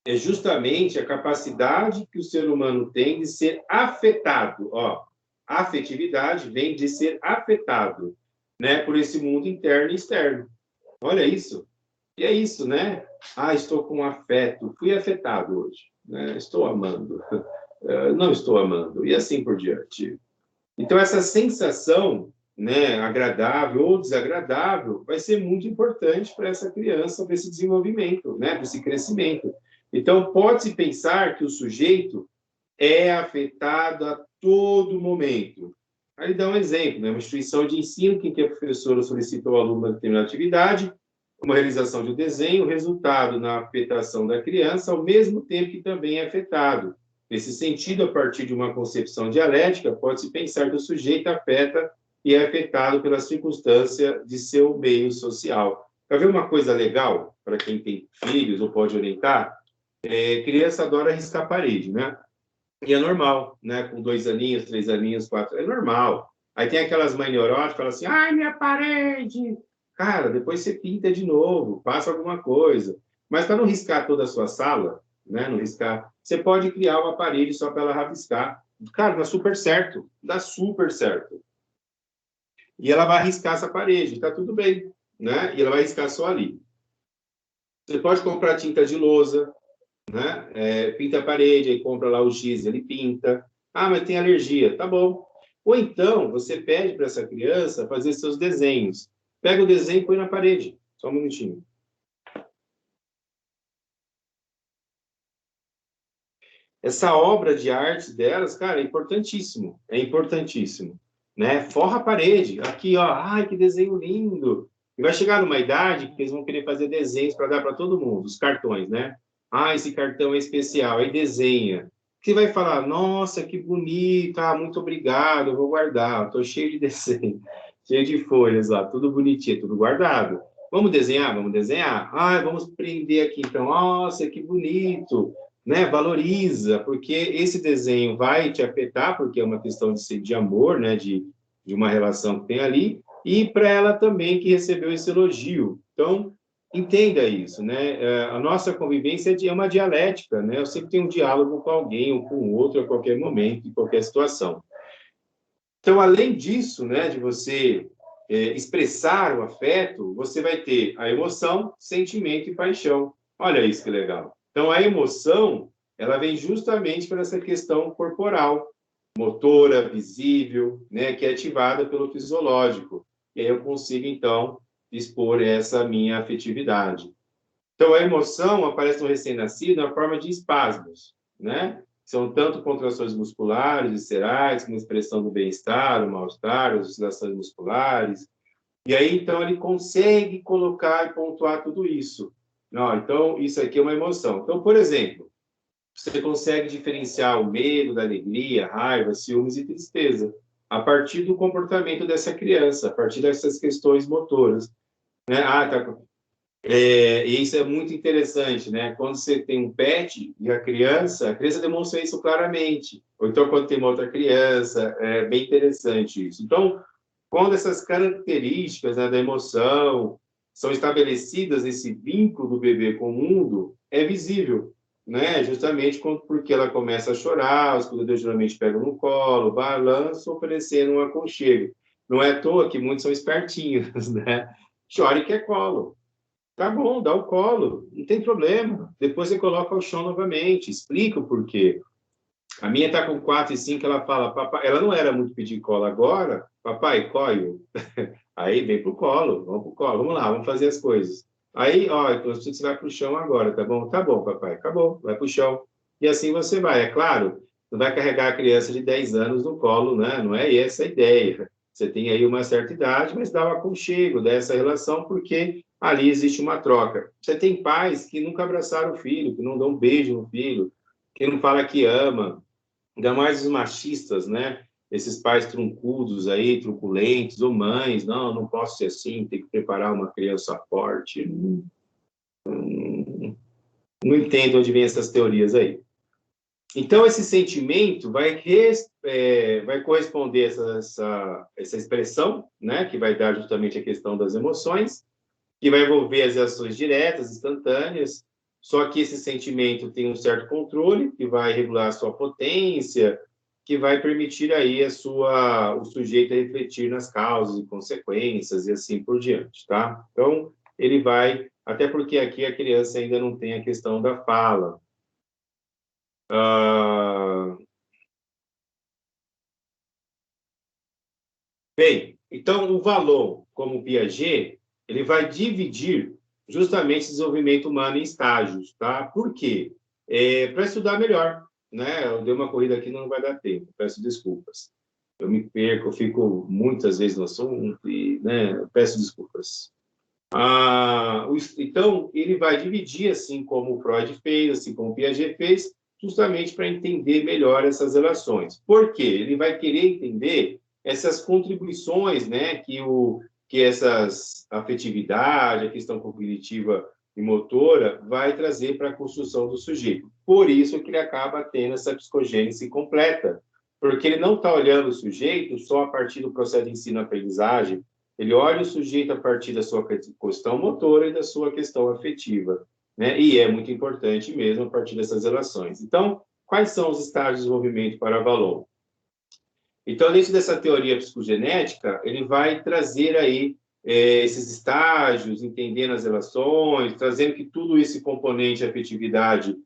é justamente a capacidade que o ser humano tem de ser afetado. Ó, afetividade vem de ser afetado, né, por esse mundo interno e externo. Olha isso. E é isso, né? Ah, estou com afeto. Fui afetado hoje. Né? Estou amando. Não estou amando. E assim por diante. Então, essa sensação, né, agradável ou desagradável vai ser muito importante para essa criança, para esse desenvolvimento, né, para esse crescimento. Então, pode-se pensar que o sujeito é afetado a todo momento. Aí dá um exemplo, né? Uma instituição de ensino em que a professora solicita ao aluno uma determinada atividade, uma realização de um desenho, o resultado na afetação da criança, ao mesmo tempo que também é afetado. Nesse sentido, a partir de uma concepção dialética, pode-se pensar que o sujeito afeta e é afetado pela circunstância de seu meio social. Quer ver uma coisa legal, para quem tem filhos ou pode orientar? Criança adora riscar a parede, né? E é normal, né? Com 2 aninhos, 3 aninhos, 4, é normal. Aí tem aquelas mães neuróticas que falam assim, ai, minha parede! Cara, depois você pinta de novo, passa alguma coisa. Mas para não riscar toda a sua sala, né? Não riscar, você pode criar uma parede só para ela rabiscar. Cara, dá super certo, dá super certo. E ela vai riscar essa parede, tá tudo bem, né? E ela vai riscar só ali. Você pode comprar tinta de lousa, né? Pinta a parede, aí compra lá o giz, ele pinta. Ah, mas tem alergia, tá bom. Ou então, você pede para essa criança fazer seus desenhos. Pega o desenho e põe na parede. Só um minutinho. Essa obra de arte delas, cara, é importantíssimo. É importantíssimo. Né? Forra a parede. Aqui, ó. Ai, que desenho lindo. E vai chegar numa idade que eles vão querer fazer desenhos para dar para todo mundo, os cartões, né? Ah, esse cartão é especial. Aí desenha. Você vai falar, nossa, que bonito, muito obrigado, eu vou guardar. Estou cheio de desenho, cheio de folhas lá, tudo bonitinho, tudo guardado. Vamos desenhar? Vamos desenhar? Ah, vamos prender aqui então. Nossa, que bonito, né? Valoriza, porque esse desenho vai te afetar, porque é uma questão de amor, né? De uma relação que tem ali, e para ela também que recebeu esse elogio. Então, entenda isso, né? A nossa convivência é uma dialética, né? Eu sempre tenho um diálogo com alguém ou com o outro a qualquer momento, em qualquer situação. Então, além disso, né, de você expressar o afeto, você vai ter a emoção, sentimento e paixão. Olha isso que legal. Então, a emoção, ela vem justamente por essa questão corporal, motora, visível, né, que é ativada pelo fisiológico. E aí eu consigo, então, expor essa minha afetividade. Então, a emoção aparece no recém-nascido na forma de espasmos, né? São tanto contrações musculares, viscerais, como expressão do bem-estar, o mal-estar, as oscilações musculares. E aí, então, ele consegue colocar e pontuar tudo isso. Não, então, isso aqui é uma emoção. Então, por exemplo, você consegue diferenciar o medo da alegria, raiva, ciúmes e tristeza a partir do comportamento dessa criança, a partir dessas questões motoras. Né? E isso é muito interessante, né? Quando você tem um pet e a criança demonstra isso claramente. Ou então, quando tem uma outra criança, é bem interessante isso. Então, quando essas características, né, da emoção são estabelecidas nesse vínculo do bebê com o mundo, é visível, né? Justamente porque ela começa a chorar, os cuidadores geralmente pegam no colo, balançam, oferecendo um aconchego. Não é à toa que muitos são espertinhos, né? Chora e quer colo. Tá bom, dá o colo, não tem problema. Depois você coloca o chão novamente, explica o porquê. A minha está com 4 e 5, ela fala, papai, ela não era muito pedir colo agora, papai, coio. Aí vem pro colo, vamos pro colo, vamos lá, vamos fazer as coisas. Aí, ó, eu preciso que você vai pro chão agora, tá bom? Tá bom, papai, acabou, vai pro chão. E assim você vai, é claro, não vai carregar a criança de 10 anos no colo, né? Não é essa a ideia. Você tem aí uma certa idade, mas dá um aconchego dessa relação, porque ali existe uma troca. Você tem pais que nunca abraçaram o filho, que não dão um beijo no filho, que não fala que ama, ainda mais os machistas, né? Esses pais truncudos aí, truculentos, ou mães, não, não posso ser assim, tem que preparar uma criança forte. Não entendo onde vem essas teorias aí. Então, esse sentimento vai corresponder a essa expressão, né? Que vai dar justamente a questão das emoções, que vai envolver as ações diretas, instantâneas, só que esse sentimento tem um certo controle, que vai regular a sua potência, que vai permitir aí o sujeito a refletir nas causas e consequências e assim por diante, tá? Então, ele vai, até porque aqui a criança ainda não tem a questão da fala. Bem, então o Vallon, como Piaget, ele vai dividir justamente o desenvolvimento humano em estágios, tá? Por quê? Para estudar melhor, né? Eu dei uma corrida aqui, não vai dar tempo, peço desculpas. Eu me perco, eu fico muitas vezes no assunto e, né, peço desculpas. Então, ele vai dividir, assim como o Freud fez, assim como o Piaget fez, justamente para entender melhor essas relações. Por quê? Ele vai querer entender essas contribuições, né, que essas afetividade, a questão cognitiva e motora vai trazer para a construção do sujeito. Por isso que ele acaba tendo essa psicogênese completa, porque ele não está olhando o sujeito só a partir do processo de ensino-aprendizagem, ele olha o sujeito a partir da sua questão motora e da sua questão afetiva, né? E é muito importante mesmo a partir dessas relações. Então, quais são os estágios de desenvolvimento para Vallon? Então, dentro dessa teoria psicogenética, ele vai trazer aí esses estágios, entendendo as relações, trazendo que tudo esse componente afetividade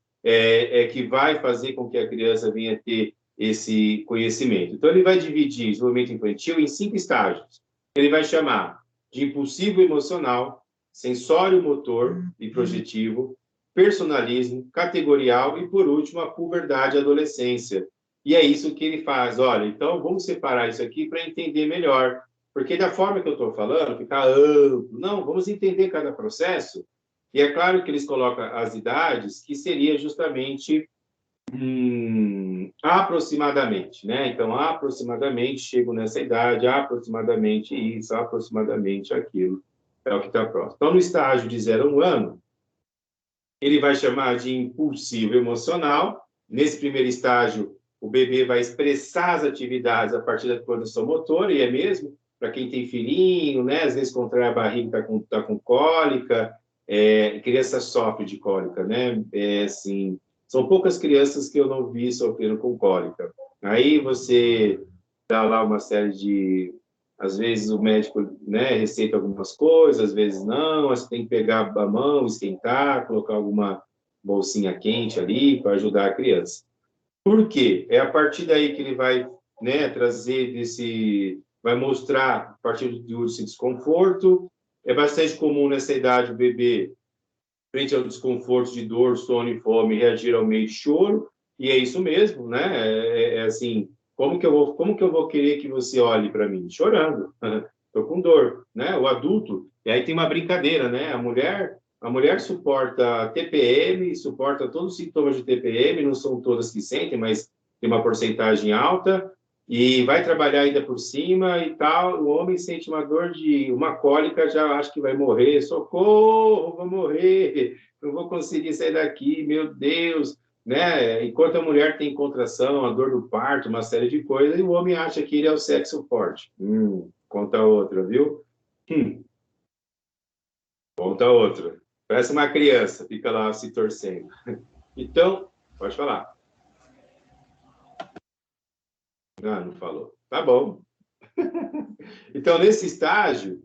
que vai fazer com que a criança venha ter esse conhecimento. Então, ele vai dividir o desenvolvimento infantil em 5 estágios. Ele vai chamar de impulsivo emocional, sensório motor e projetivo, personalismo, categorial e, por último, a puberdade e adolescência. E é isso que ele faz. Olha, então vamos separar isso aqui para entender melhor. Porque da forma que eu estou falando, fica amplo. Não, vamos entender cada processo. E é claro que eles colocam as idades, que seria justamente aproximadamente, né? Então, aproximadamente chego nessa idade, aproximadamente isso, aproximadamente aquilo. É o que está próximo. Então, no estágio de 0 a 1 ano, ele vai chamar de impulsivo emocional. Nesse primeiro estágio, o bebê vai expressar as atividades a partir da produção motora, e é mesmo, para quem tem filhinho, né? Às vezes contrai a barriga, está com cólica, criança sofre de cólica, né? Assim, são poucas crianças que eu não vi sofrendo com cólica. Aí você dá lá uma série de... Às vezes o médico, né, receita algumas coisas, às vezes não, você tem que pegar a mão, esquentar, colocar alguma bolsinha quente ali para ajudar a criança. Por quê? É a partir daí que ele vai, né, trazer vai mostrar a partir desse desconforto. É bastante comum nessa idade o bebê, frente ao desconforto de dor, sono e fome, reagir ao meio de choro, e é isso mesmo, né? Assim, como que eu vou querer que você olhe para mim? Chorando, estou com dor, né? O adulto, e aí tem uma brincadeira, né? A mulher suporta TPM, suporta todos os sintomas de TPM, não são todas que sentem, mas tem uma porcentagem alta, e vai trabalhar ainda por cima e tal. O homem sente uma dor de uma cólica, já acha que vai morrer, socorro, vou morrer, não vou conseguir sair daqui, meu Deus, né? Enquanto a mulher tem contração, a dor do parto, uma série de coisas, e o homem acha que ele é o sexo forte. Conta outra, viu? Conta outra. Parece uma criança, fica lá se torcendo. Então, pode falar. Não falou. Tá bom. Então, nesse estágio,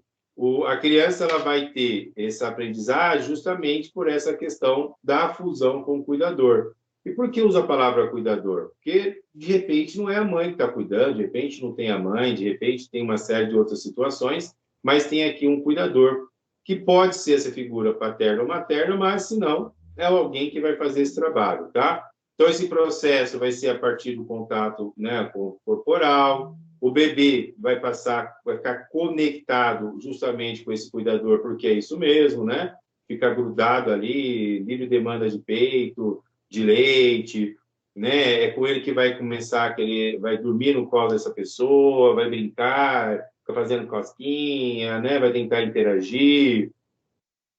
a criança ela vai ter essa aprendizagem justamente por essa questão da fusão com o cuidador. E por que usa a palavra cuidador? Porque, de repente, não é a mãe que está cuidando, de repente não tem a mãe, de repente tem uma série de outras situações, mas tem aqui um cuidador, que pode ser essa figura paterna ou materna, mas, se não, é alguém que vai fazer esse trabalho, tá? Então, esse processo vai ser a partir do contato, né, com o corporal. O bebê vai ficar conectado justamente com esse cuidador, porque é isso mesmo, né? Fica grudado ali, livre demanda de peito, de leite, né? É com ele que vai começar a querer, vai dormir no colo dessa pessoa, vai brincar, fica fazendo cosquinha, né? Vai tentar interagir,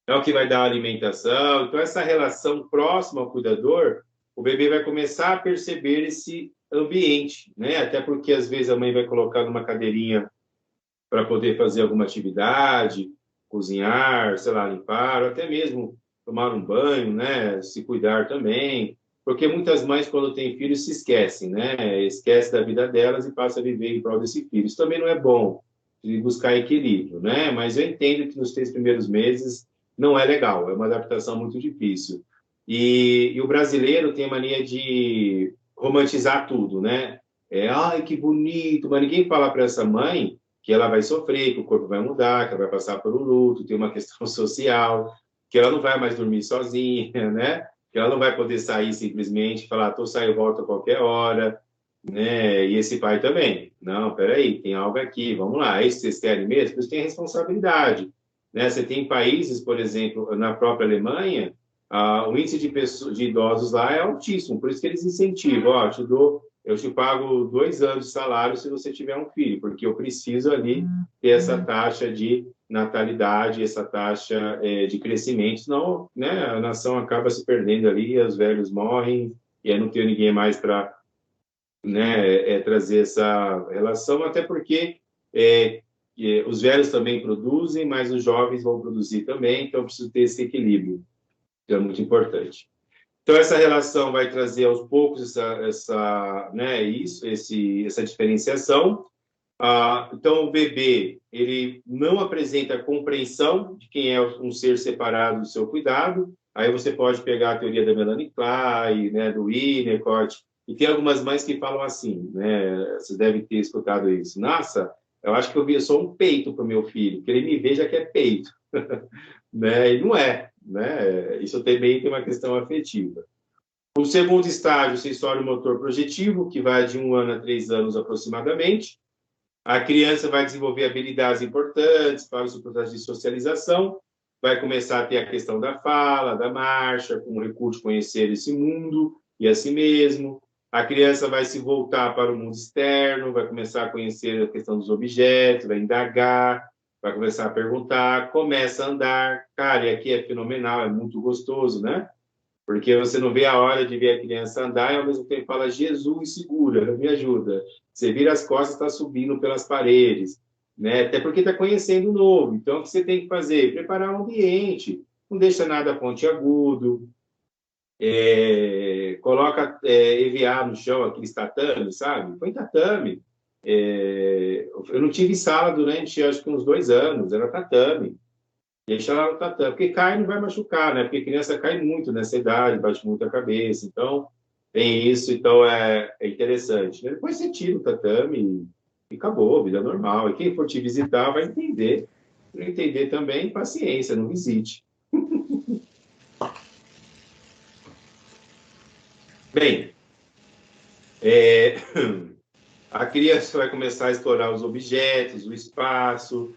é o que vai dar a alimentação. Então, essa relação próxima ao cuidador, o bebê vai começar a perceber esse ambiente, né? Até porque, às vezes, a mãe vai colocar numa cadeirinha para poder fazer alguma atividade, cozinhar, sei lá, limpar, ou até mesmo tomar um banho, né? Se cuidar também. Porque muitas mães, quando têm filhos, se esquecem, né? Esquece da vida delas e passa a viver em prol desse filho. Isso também não é bom, de buscar equilíbrio, né? Mas eu entendo que nos 3 primeiros meses não é legal, é uma adaptação muito difícil. E o brasileiro tem a mania de romantizar tudo, né? Ai, que bonito, mas ninguém fala para essa mãe que ela vai sofrer, que o corpo vai mudar, que ela vai passar por um luto, tem uma questão social, que ela não vai mais dormir sozinha, né? Que ela não vai poder sair simplesmente e falar, tô saindo e volto a qualquer hora, né? E esse pai também. Não, peraí, tem algo aqui, vamos lá, é isso que vocês querem mesmo? Vocês têm responsabilidade, né? Você tem países, por exemplo, na própria Alemanha, o índice de idosos lá é altíssimo, por isso que eles incentivam, ó, eu te pago 2 anos de salário se você tiver um filho, porque eu preciso ali ter essa taxa de natalidade, essa taxa de crescimento, senão, né, a nação acaba se perdendo ali, os velhos morrem, e aí não tem ninguém mais para, né, trazer essa relação, até porque os velhos também produzem, mas os jovens vão produzir também, então preciso ter esse equilíbrio, que é muito importante. Então, essa relação vai trazer aos poucos essa diferenciação. Então, o bebê, ele não apresenta compreensão de quem é um ser separado do seu cuidado. Aí você pode pegar a teoria da Melanie Klein, né, do Winnicott, e tem algumas mães que falam assim, né, você deve ter escutado isso. Nossa, eu acho que eu vi só um peito para o meu filho, que ele me veja que é peito. Né? E não é, né? Isso também tem uma questão afetiva. O segundo estágio, sensório-motor projetivo, que vai de 1 ano a 3 anos aproximadamente. A criança vai desenvolver habilidades importantes para o seu processo de socialização, vai começar a ter a questão da fala, da marcha, com o recurso de conhecer esse mundo e a si mesmo. A criança vai se voltar para o mundo externo, vai começar a conhecer a questão dos objetos, vai indagar, vai começar a perguntar, começa a andar. Cara, e aqui é fenomenal, é muito gostoso, né? Porque você não vê a hora de ver a criança andar e ao mesmo tempo fala, Jesus, segura, me ajuda. Você vira as costas, está subindo pelas paredes, né? Até porque está conhecendo o novo. Então, o que você tem que fazer? Preparar o ambiente. Não deixa nada pontiagudo. Coloca EVA no chão, aqueles tatame, sabe? Põe tatame. Eu não tive sala durante, acho que uns 2 anos. Era tatame. Deixa ela no tatame, porque cai não vai machucar, né? Porque criança cai muito nessa idade, bate muito a cabeça, então tem isso, então é interessante. Depois você tira o tatame e acabou, vida normal. E quem for te visitar vai entender. Se não entender também, paciência, não visite. Bem, a criança vai começar a explorar os objetos, o espaço,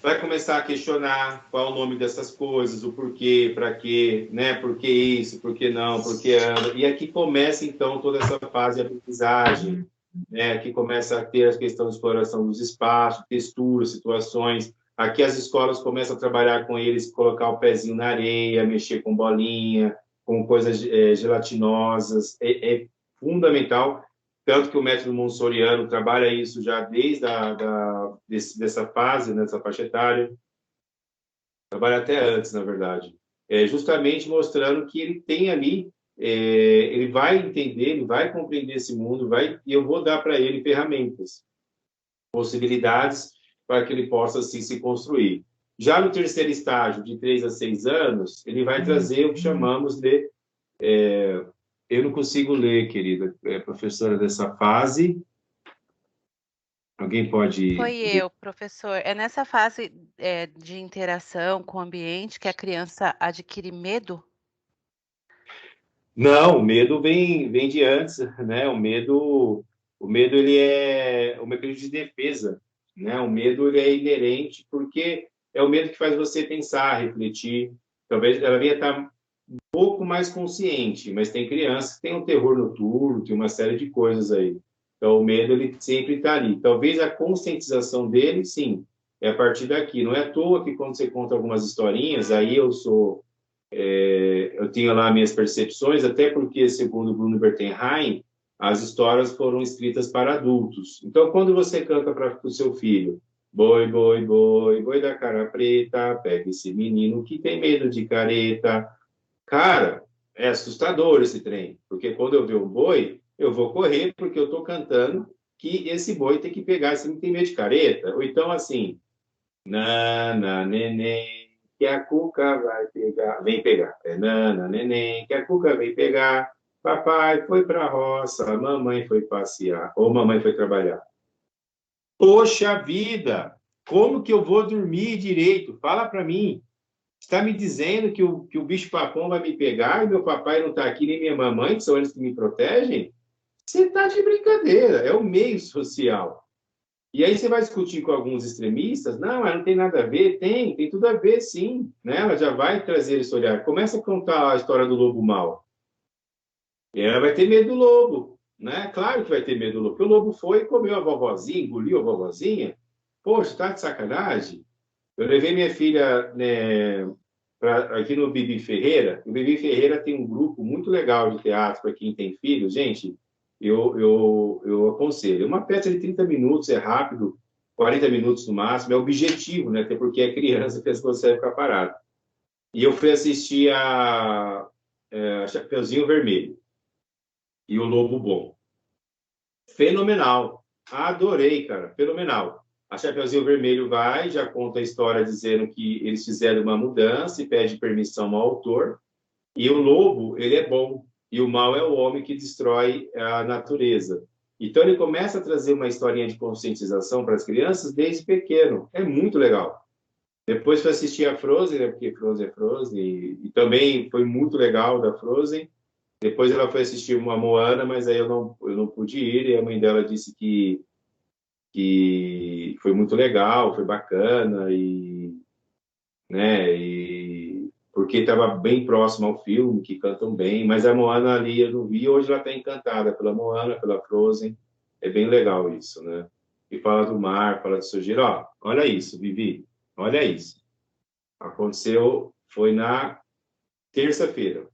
vai começar a questionar qual é o nome dessas coisas, o porquê, para quê, né? Por que isso, por que não, por que anda. E aqui começa, então, toda essa fase de aprendizagem, né? Aqui começa a ter a questão de exploração dos espaços, texturas, situações. Aqui as escolas começam a trabalhar com eles, colocar o pezinho na areia, mexer com bolinha, com coisas gelatinosas. É fundamental. Tanto que o método monsoriano trabalha isso já desde dessa fase, nessa faixa etária, trabalha até antes, na verdade, justamente mostrando que ele tem ali, ele vai entender, ele vai compreender esse mundo, e eu vou dar para ele ferramentas, possibilidades para que ele possa assim se construir. Já no terceiro estágio, de 3 a 6 anos, ele vai trazer o que chamamos de Eu não consigo ler, querida. Professora dessa fase. Alguém pode... Foi eu, professor. É nessa fase, de interação com o ambiente que a criança adquire medo? Não, o medo vem de antes, né? O medo ele é um mecanismo de defesa, né? O medo ele é inerente porque é o medo que faz você pensar, refletir. Talvez ela venha estar um pouco mais consciente, mas tem crianças que têm um terror noturno, tem uma série de coisas aí. Então o medo ele sempre está ali. Talvez a conscientização dele, sim, é a partir daqui. Não é à toa que quando você conta algumas historinhas, aí eu tinha lá minhas percepções, até porque, segundo Bruno Bertenheim, as histórias foram escritas para adultos. Então, quando você canta para o seu filho, boi, boi, boi, boi da cara preta, pega esse menino que tem medo de careta. Cara, é assustador esse trem, porque quando eu ver um boi, eu vou correr porque eu estou cantando que esse boi tem que pegar esse menino que tem medo de careta. Ou então, assim, nana, neném, que a cuca vai pegar, vem pegar. É nana, neném, que a cuca vem pegar. Papai foi para a roça, mamãe foi passear, ou mamãe foi trabalhar. Poxa vida, como que eu vou dormir direito? Fala para mim. Está me dizendo que o bicho-papão vai me pegar e meu papai não está aqui, nem minha mamãe, que são eles que me protegem? Você está de brincadeira, é o meio social. E aí você vai discutir com alguns extremistas, não, mas não tem nada a ver, tem tudo a ver, sim, né? Ela já vai trazer esse olhar. Começa a contar a história do lobo mau. E ela vai ter medo do lobo, né? Claro que vai ter medo do lobo, porque o lobo foi e comeu a vovozinha, engoliu a vovozinha. Poxa, tá de sacanagem? Eu levei minha filha, né, aqui no Bibi Ferreira. O Bibi Ferreira tem um grupo muito legal de teatro para quem tem filho. Gente, eu aconselho. Uma peça de 30 minutos é rápido, 40 minutos no máximo, é objetivo, né? Até porque é criança que consegue ficar parado. E eu fui assistir a Chapeuzinho Vermelho e o Lobo Bom. Fenomenal. Adorei, cara. Fenomenal. A Chapeuzinho Vermelho vai, já conta a história dizendo que eles fizeram uma mudança e pede permissão ao autor. E o lobo, ele é bom. E o mal é o homem que destrói a natureza. Então, ele começa a trazer uma historinha de conscientização para as crianças desde pequeno. É muito legal. Depois foi assistir a Frozen, né? Porque Frozen é Frozen. E também foi muito legal da Frozen. Depois ela foi assistir uma Moana, mas aí eu não pude ir. E a mãe dela disse que foi muito legal, foi bacana. Né? Porque estava bem próximo ao filme, que cantam bem, mas a Moana ali eu não vi, hoje ela está encantada pela Moana, pela Frozen, é bem legal isso, né? E fala do mar, fala de sujeira, ó, olha isso, Vivi, olha isso. Aconteceu, foi na terça-feira.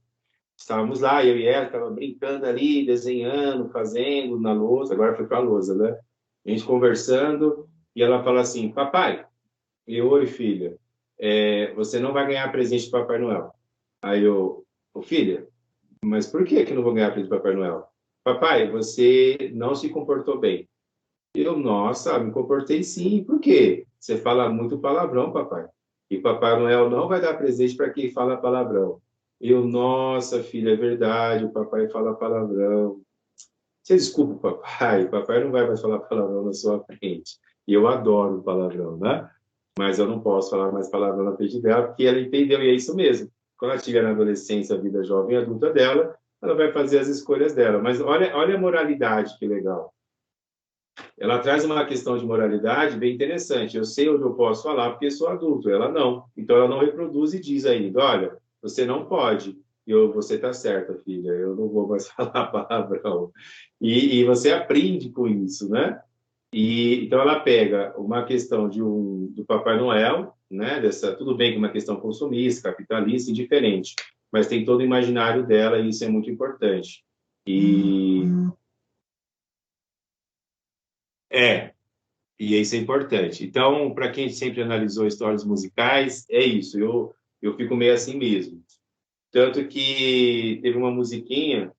Estávamos lá, eu e ela, estava brincando ali, desenhando, fazendo na lousa, agora foi para a lousa, né? A gente conversando, e ela fala assim, papai, oi, filha, você não vai ganhar presente de Papai Noel. Aí eu, filha, mas por que não vou ganhar presente de Papai Noel? Papai, você não se comportou bem. Eu, nossa, me comportei sim. Por quê? Você fala muito palavrão, papai. E Papai Noel não vai dar presente para quem fala palavrão. Eu, nossa, filha, é verdade, o papai fala palavrão. Você desculpa o papai, papai não vai mais falar palavrão na sua frente. E eu adoro palavrão, né? Mas eu não posso falar mais palavrão na frente dela, porque ela entendeu, e é isso mesmo. Quando ela estiver na adolescência, a vida jovem e adulta dela, ela vai fazer as escolhas dela. Mas olha a moralidade, que legal. Ela traz uma questão de moralidade bem interessante. Eu sei onde eu posso falar porque sou adulto, ela não. Então ela não reproduz e diz ainda, olha, você não pode. Você está certa, filha, eu não vou mais falar palavrão. E você aprende com isso, né? Então ela pega uma questão do Papai Noel, né? Tudo bem que é uma questão consumista, capitalista, indiferente, mas tem todo o imaginário dela e isso é muito importante. É, e isso é importante. Então, para quem sempre analisou histórias musicais, é isso. Eu fico meio assim mesmo. Tanto que teve uma musiquinha,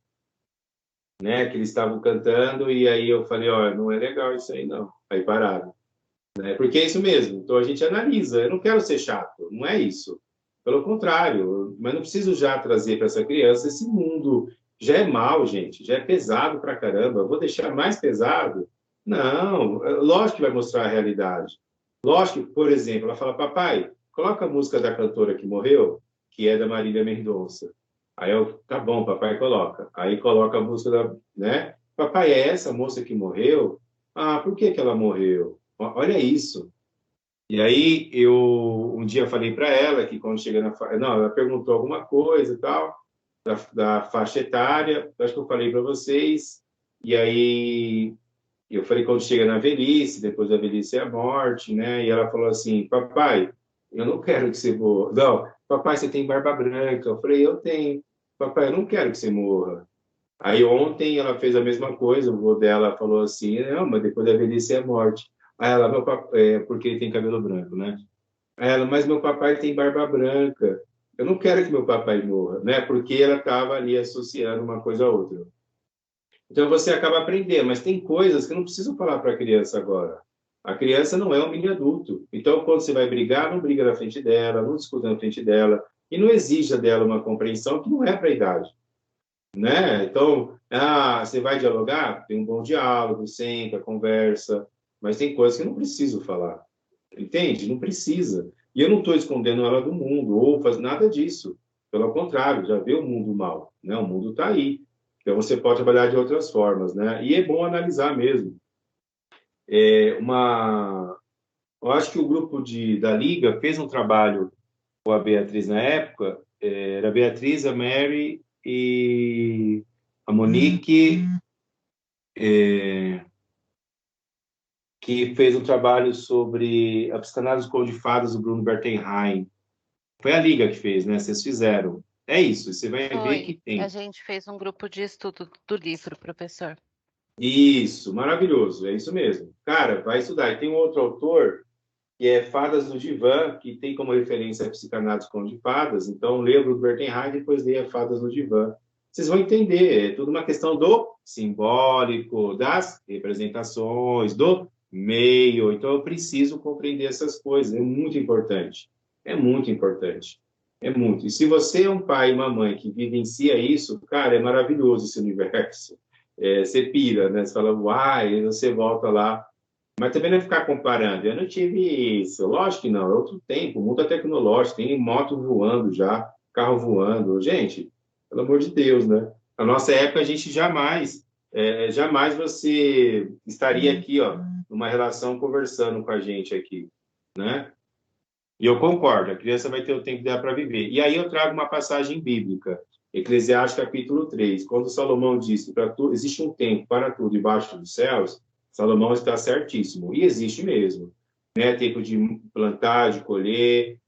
né, que eles estavam cantando e aí eu falei, ó, não é legal isso aí não. Aí pararam. Né? Porque é isso mesmo. Então a gente analisa. Eu não quero ser chato, não é isso. Pelo contrário, mas não preciso já trazer para essa criança esse mundo já é mal, gente, já é pesado pra caramba. Eu vou deixar mais pesado? Não, lógico que vai mostrar a realidade. Lógico que, por exemplo, ela fala, papai, coloca a música da cantora que morreu, que é da Marília Mendonça. Aí eu, tá bom, papai, coloca. Aí coloca a música da, né? Papai, é essa moça que morreu? Ah, por que que ela morreu? Olha isso. E aí eu um dia falei para ela que quando chega não, ela perguntou alguma coisa e tal da faixa etária, acho que eu falei para vocês. E aí eu falei quando chega na velhice, depois da velhice é a morte, né? E ela falou assim, papai, eu não quero que você morra. Não, papai, você tem barba branca. Eu falei, eu tenho. Papai, eu não quero que você morra. Aí ontem ela fez a mesma coisa, o vô dela falou assim, não, mas depois da velhice é a morte. Aí ela, meu papai, porque ele tem cabelo branco, né? Aí ela, mas meu papai tem barba branca. Eu não quero que meu papai morra, né? Porque ela estava ali associando uma coisa a outra. Então você acaba aprendendo, mas tem coisas que eu não preciso falar para a criança agora. A criança não é um mini adulto. Então, quando você vai brigar, não briga na frente dela, não discuta na frente dela, e não exija dela uma compreensão que não é para a idade, né? Então, você vai dialogar? Tem um bom diálogo, senta, conversa, mas tem coisas que eu não preciso falar, entende? Não precisa. E eu não estou escondendo ela do mundo, ou faz nada disso. Pelo contrário, já vê o mundo mal, né? O mundo está aí. Então, você pode trabalhar de outras formas, né? E é bom analisar mesmo. Eu acho que o grupo da Liga fez um trabalho com a Beatriz na época, era a Beatriz, a Mary e a Monique, que fez um trabalho sobre a psicanálise codificadas do Bruno Bertenheim. Foi a Liga que fez, né? Vocês fizeram. É isso, você vai ver que tem. A gente fez um grupo de estudo do livro, professor. Isso, maravilhoso, é isso mesmo. Cara, vai estudar. E tem um outro autor, que é Fadas do Divã, que tem como referência a psicanálise com de fadas. Então, leia o Bruno Bertenheim e depois leia Fadas do Divã. Vocês vão entender, é tudo uma questão do simbólico, das representações, do meio. Então, eu preciso compreender essas coisas, é muito importante. É muito importante. É muito. E se você é um pai e uma mãe que vivencia isso, cara, é maravilhoso esse universo. Você pira, né? Você fala, uai, e você volta lá. Mas também não é ficar comparando. Eu não tive isso. Lógico que não. É outro tempo. O mundo é tecnológico. Tem moto voando já, carro voando. Gente, pelo amor de Deus, né? Na nossa época, a gente jamais você estaria aqui, ó, numa relação conversando com a gente aqui, né? E eu concordo. A criança vai ter o tempo dela para viver. E aí eu trago uma passagem bíblica. Eclesiastes capítulo 3. Quando Salomão disse que existe um tempo para tudo debaixo dos céus, Salomão está certíssimo, e existe mesmo, né? Tempo de plantar, de colher,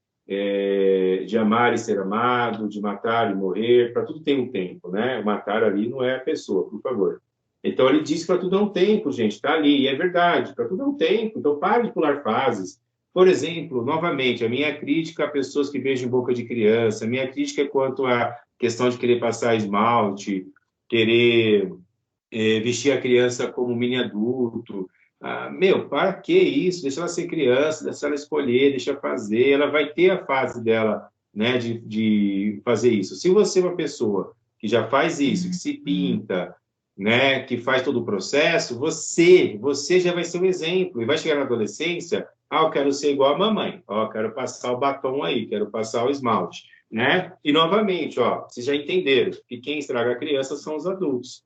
de amar e ser amado, de matar e morrer, para tudo tem um tempo, né? Matar ali não é a pessoa, por favor. Então ele diz que para tudo é um tempo, gente, está ali, e é verdade, para tudo é um tempo, então pare de pular fases. Por exemplo, novamente, a minha crítica a pessoas que beijam boca de criança, a minha crítica é quanto à questão de querer passar esmalte, querer vestir a criança como mini adulto. Para que isso? Deixa ela ser criança, deixa ela escolher, deixa fazer. Ela vai ter a fase dela, né, de fazer isso. Se você é uma pessoa que já faz isso, que se pinta, né, que faz todo o processo, você já vai ser um exemplo. E vai chegar na adolescência, eu quero ser igual a mamãe. Eu quero passar o batom aí, quero passar o esmalte, né? E novamente, vocês já entenderam que quem estraga a criança são os adultos.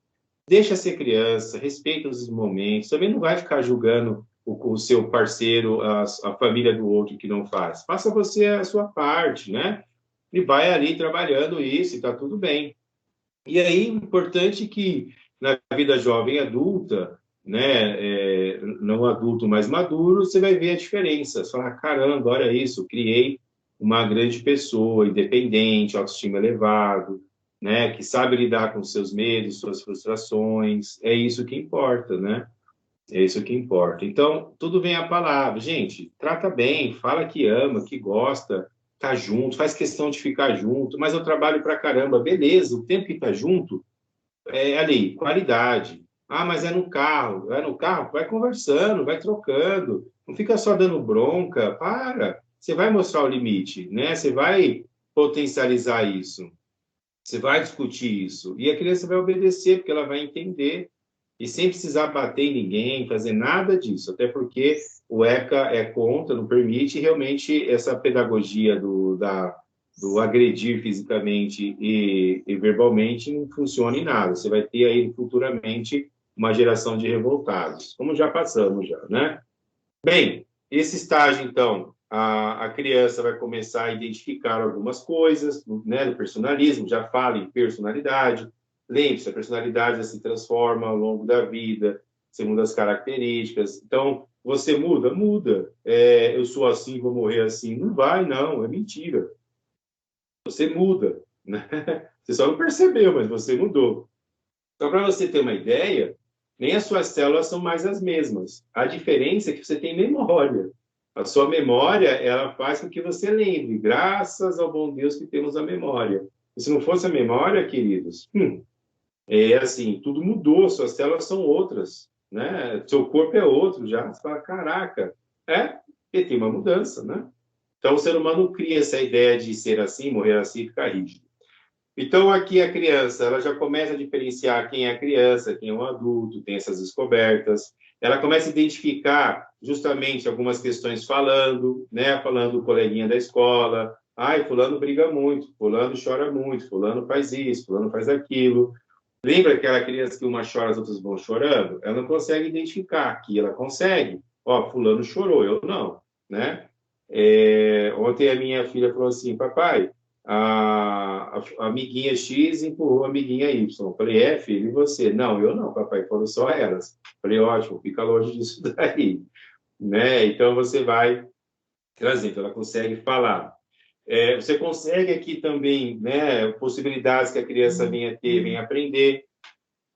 Deixa ser criança, respeita os momentos, também não vai ficar julgando o seu parceiro, a família do outro que não faz. Faça você a sua parte, né? E vai ali trabalhando isso e está tudo bem. E aí, importante que na vida jovem e adulta, né, não adulto mais maduro, você vai ver a diferença. Você fala, caramba, olha isso, criei uma grande pessoa, independente, autoestima elevado, né, que sabe lidar com seus medos, suas frustrações. É isso que importa, né? É isso que importa. Então, tudo vem a palavra. Gente, trata bem, fala que ama, que gosta, tá junto, faz questão de ficar junto, mas eu trabalho pra caramba. Beleza, o tempo que tá junto é ali, qualidade. Mas é no carro. É no carro? Vai conversando, vai trocando. Não fica só dando bronca. Para. Você vai mostrar o limite, né? Você vai potencializar isso. Você vai discutir isso. E a criança vai obedecer, porque ela vai entender. E sem precisar bater em ninguém, fazer nada disso. Até porque o ECA é contra, não permite. Realmente, essa pedagogia do agredir fisicamente e verbalmente não funciona em nada. Você vai ter aí, futuramente, uma geração de revoltados. Como já passamos, já, né? Bem, esse estágio, então, a criança vai começar a identificar algumas coisas, né, do personalismo, já fala em personalidade. Lembre-se, a personalidade se transforma ao longo da vida, você muda as características. Então, você muda? Muda. Eu sou assim, vou morrer assim. Não vai, não, é mentira. Você muda, né? Você só não percebeu, mas você mudou. Então, para você ter uma ideia, nem as suas células são mais as mesmas. A diferença é que você tem memória. A sua memória, ela faz com que você lembre, graças ao bom Deus que temos a memória. E se não fosse a memória, queridos, é assim, tudo mudou, suas células são outras, né? Seu corpo é outro já. Você fala, caraca, porque tem uma mudança, né? Então, o ser humano cria essa ideia de ser assim, morrer assim, ficar rígido. Então, aqui a criança, ela já começa a diferenciar quem é a criança, quem é um adulto, tem essas descobertas. Ela começa a identificar justamente algumas questões falando, né? Falando do coleguinha da escola. Ai, fulano briga muito, fulano chora muito, fulano faz isso, fulano faz aquilo. Lembra aquela criança que uma chora, as outras vão chorando? Ela não consegue identificar. Aqui ela consegue. Ó, fulano chorou, eu não, né? Ontem a minha filha falou assim, papai, a amiguinha X empurrou a amiguinha Y. Eu falei, filho, e você? Não, eu não, papai, foram só elas. Eu falei, ótimo, fica longe disso daí, né? Então você vai trazendo, ela consegue falar. Você consegue aqui também, né, possibilidades que a criança venha ter, venha aprender,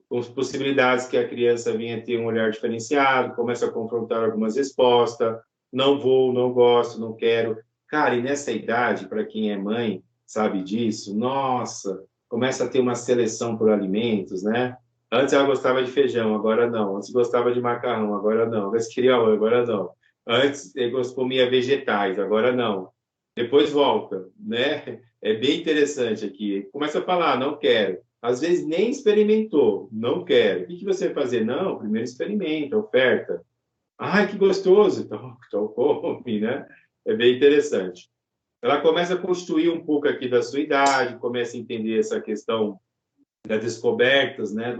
possibilidades que a criança venha ter um olhar diferenciado, começa a confrontar algumas respostas, não vou, não gosto, não quero. Cara, e nessa idade, para quem é mãe, sabe disso, nossa, começa a ter uma seleção por alimentos, né? Antes ela gostava de feijão, agora não. Antes gostava de macarrão, agora não. Antes queria ovo, agora não. Antes comia vegetais, agora não. Depois volta, né? É bem interessante aqui. Começa a falar, não quero. Às vezes nem experimentou, não quero. O que você vai fazer? Não, primeiro experimenta, oferta. Ai, que gostoso! Então come, né? É bem interessante. Ela começa a constituir um pouco aqui da sua idade, começa a entender essa questão das descobertas, né?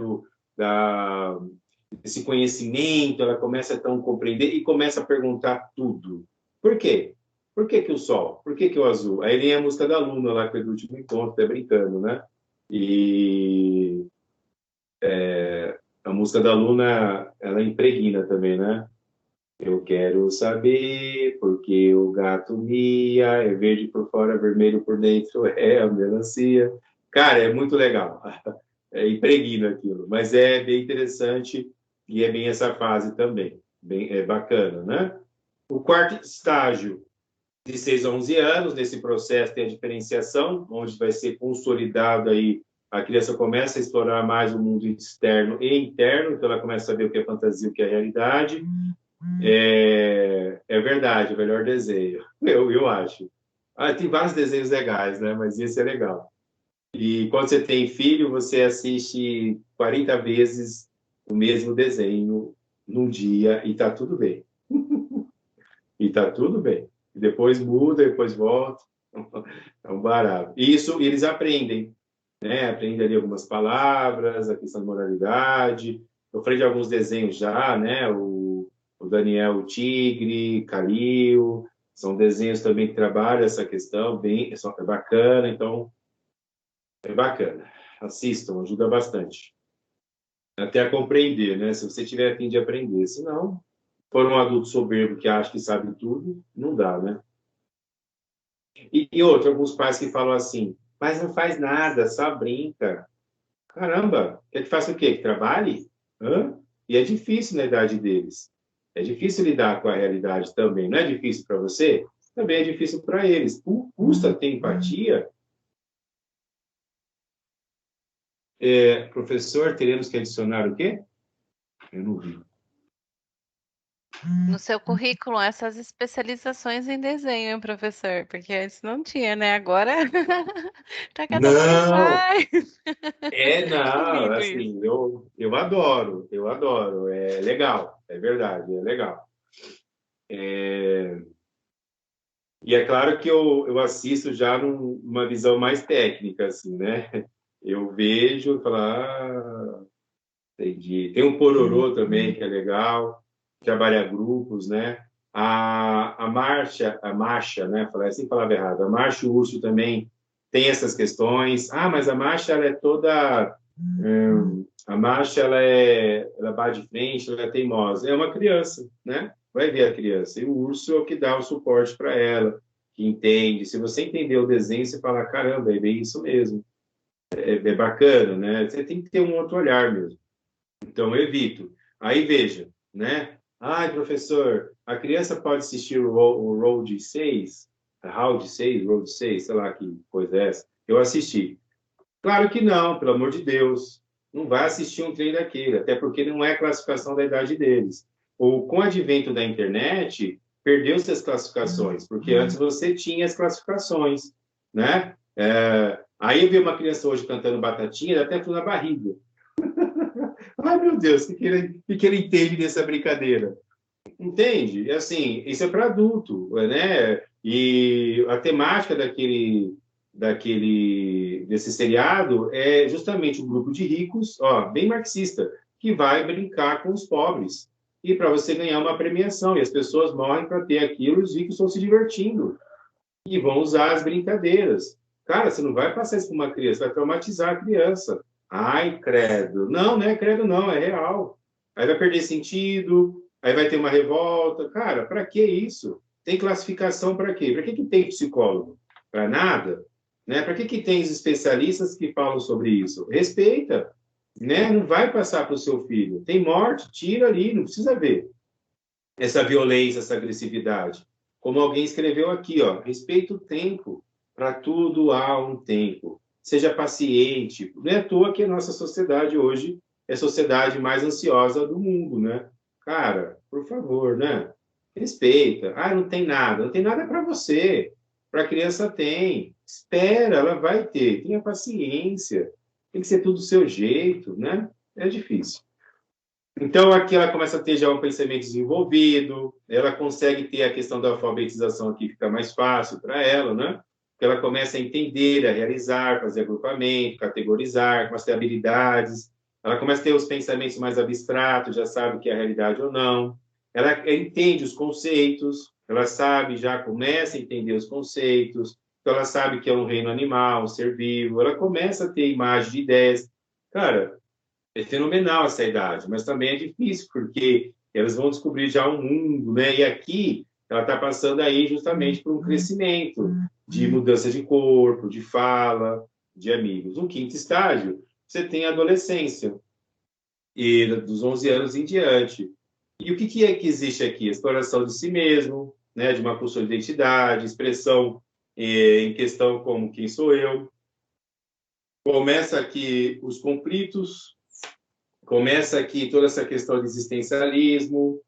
Desse conhecimento, ela começa então a compreender e começa a perguntar tudo. Por quê? Por que que o sol? Por que que o azul? Aí vem a música da Luna lá, que é do último encontro, até brincando, né? E a música da Luna, ela impregna também, né? Eu quero saber porque o gato mia, é verde por fora, vermelho por dentro, é a melancia. Cara, é muito legal. Impregna aquilo, mas é bem interessante e é bem essa fase também. É bacana, né? O quarto estágio, de 6 a 11 anos, nesse processo tem a diferenciação, onde vai ser consolidado aí, a criança começa a explorar mais o mundo externo e interno, então ela começa a saber o que é fantasia e o que é realidade. É verdade, o melhor desenho, eu acho. Tem vários desenhos legais, né? Mas esse é legal. E quando você tem filho, você assiste 40 vezes o mesmo desenho num dia e tá tudo bem. E tá tudo bem. Depois muda, depois volta. É um barato. Isso eles aprendem, né? Aprendem ali algumas palavras, a questão de moralidade. Eu falei de alguns desenhos já, né? O Daniel o Tigre, Calil, são desenhos também que trabalham essa questão, bem, é bacana, então é bacana. Assistam, ajuda bastante. Até a compreender, né? Se você tiver a fim de aprender. Se não, for um adulto soberbo que acha que sabe tudo, não dá, né? E outro, alguns pais que falam assim, mas não faz nada, só brinca. Caramba, quer que faça o quê? Que trabalhe? Hã? E é difícil na idade deles. É difícil lidar com a realidade também. Não é difícil para você? Também é difícil para eles. Custa ter empatia? Professor, teremos que adicionar o quê? Eu não vi. no seu currículo essas especializações em desenho, hein, professor? Porque antes não tinha, né? Agora tá cada vez Não, mais. Que não, lindo isso. assim, eu adoro, é legal, é verdade, é legal. E é claro que eu assisto já numa visão mais técnica, assim, né? Eu vejo e falo, entendi. Tem um Pororô também, que é legal, trabalha grupos, né? A Marcha, né? Falei assim, palavra errada. A Marcha e o Urso também tem essas questões. Ah, mas a Marcha, ela é toda... a Marcha, ela bate de frente, ela é teimosa. É uma criança, né? Vai ver a criança. E o Urso é o que dá o suporte para ela, que entende. Se você entender o desenho, você fala, caramba, é bem isso mesmo. É bacana, né? Você tem que ter um outro olhar mesmo. Então, eu evito. Aí, veja, né? Ai, professor, a criança pode assistir o Road 6, Round 6, Road 6, sei lá que coisa é essa. Eu assisti. Claro que não, pelo amor de Deus. Não vai assistir um trem daquele, até porque não é classificação da idade deles. Ou com o advento da internet, perdeu-se as classificações, porque antes você tinha as classificações, né? Aí eu vi uma criança hoje cantando Batatinha, dá até frio na barriga. Ai, meu Deus, o que ele entende dessa brincadeira? Entende? Assim, isso é para adulto, né? E a temática desse seriado é justamente um grupo de ricos, ó, bem marxista, que vai brincar com os pobres. E para você ganhar uma premiação. E as pessoas morrem para ter aquilo, e os ricos estão se divertindo. E vão usar as brincadeiras. Cara, você não vai passar isso para uma criança, vai traumatizar a criança. Ai, credo. Não, não é credo, não, é real. Aí vai perder sentido, aí vai ter uma revolta. Cara, para que isso? Tem classificação para quê? Para que tem psicólogo? Para nada. Né? Para que tem os especialistas que falam sobre isso? Respeita. Né? Não vai passar para o seu filho. Tem morte, tira ali, não precisa ver essa violência, essa agressividade. Como alguém escreveu aqui, ó, respeita o tempo. Para tudo há um tempo. Seja paciente. Não é à toa que a nossa sociedade hoje é a sociedade mais ansiosa do mundo, né? Cara, por favor, né? Respeita. Ah, não tem nada. Não tem nada para você. Para a criança tem. Espera, ela vai ter. Tenha paciência. Tem que ser tudo do seu jeito, né? É difícil. Então, aqui ela começa a ter já um pensamento desenvolvido, ela consegue ter a questão da alfabetização aqui, fica mais fácil para ela, né? Porque ela começa a entender, a realizar, fazer agrupamento, categorizar, começa a ter habilidades, ela começa a ter os pensamentos mais abstratos, já sabe o que é a realidade ou não, ela entende os conceitos, ela sabe, já começa a entender os conceitos, então ela sabe que é um reino animal, um ser vivo, ela começa a ter imagem de ideias. Cara, é fenomenal essa idade, mas também é difícil, porque elas vão descobrir já um mundo, né? E aqui ela está passando aí justamente por um crescimento de mudança de corpo, de fala, de amigos. No quinto estágio, você tem a adolescência, e dos 11 anos em diante. E o que é que existe aqui? A exploração de si mesmo, né? De uma construção de identidade, expressão em questão como quem sou eu. Começa aqui os conflitos, começa aqui toda essa questão de existencialismo,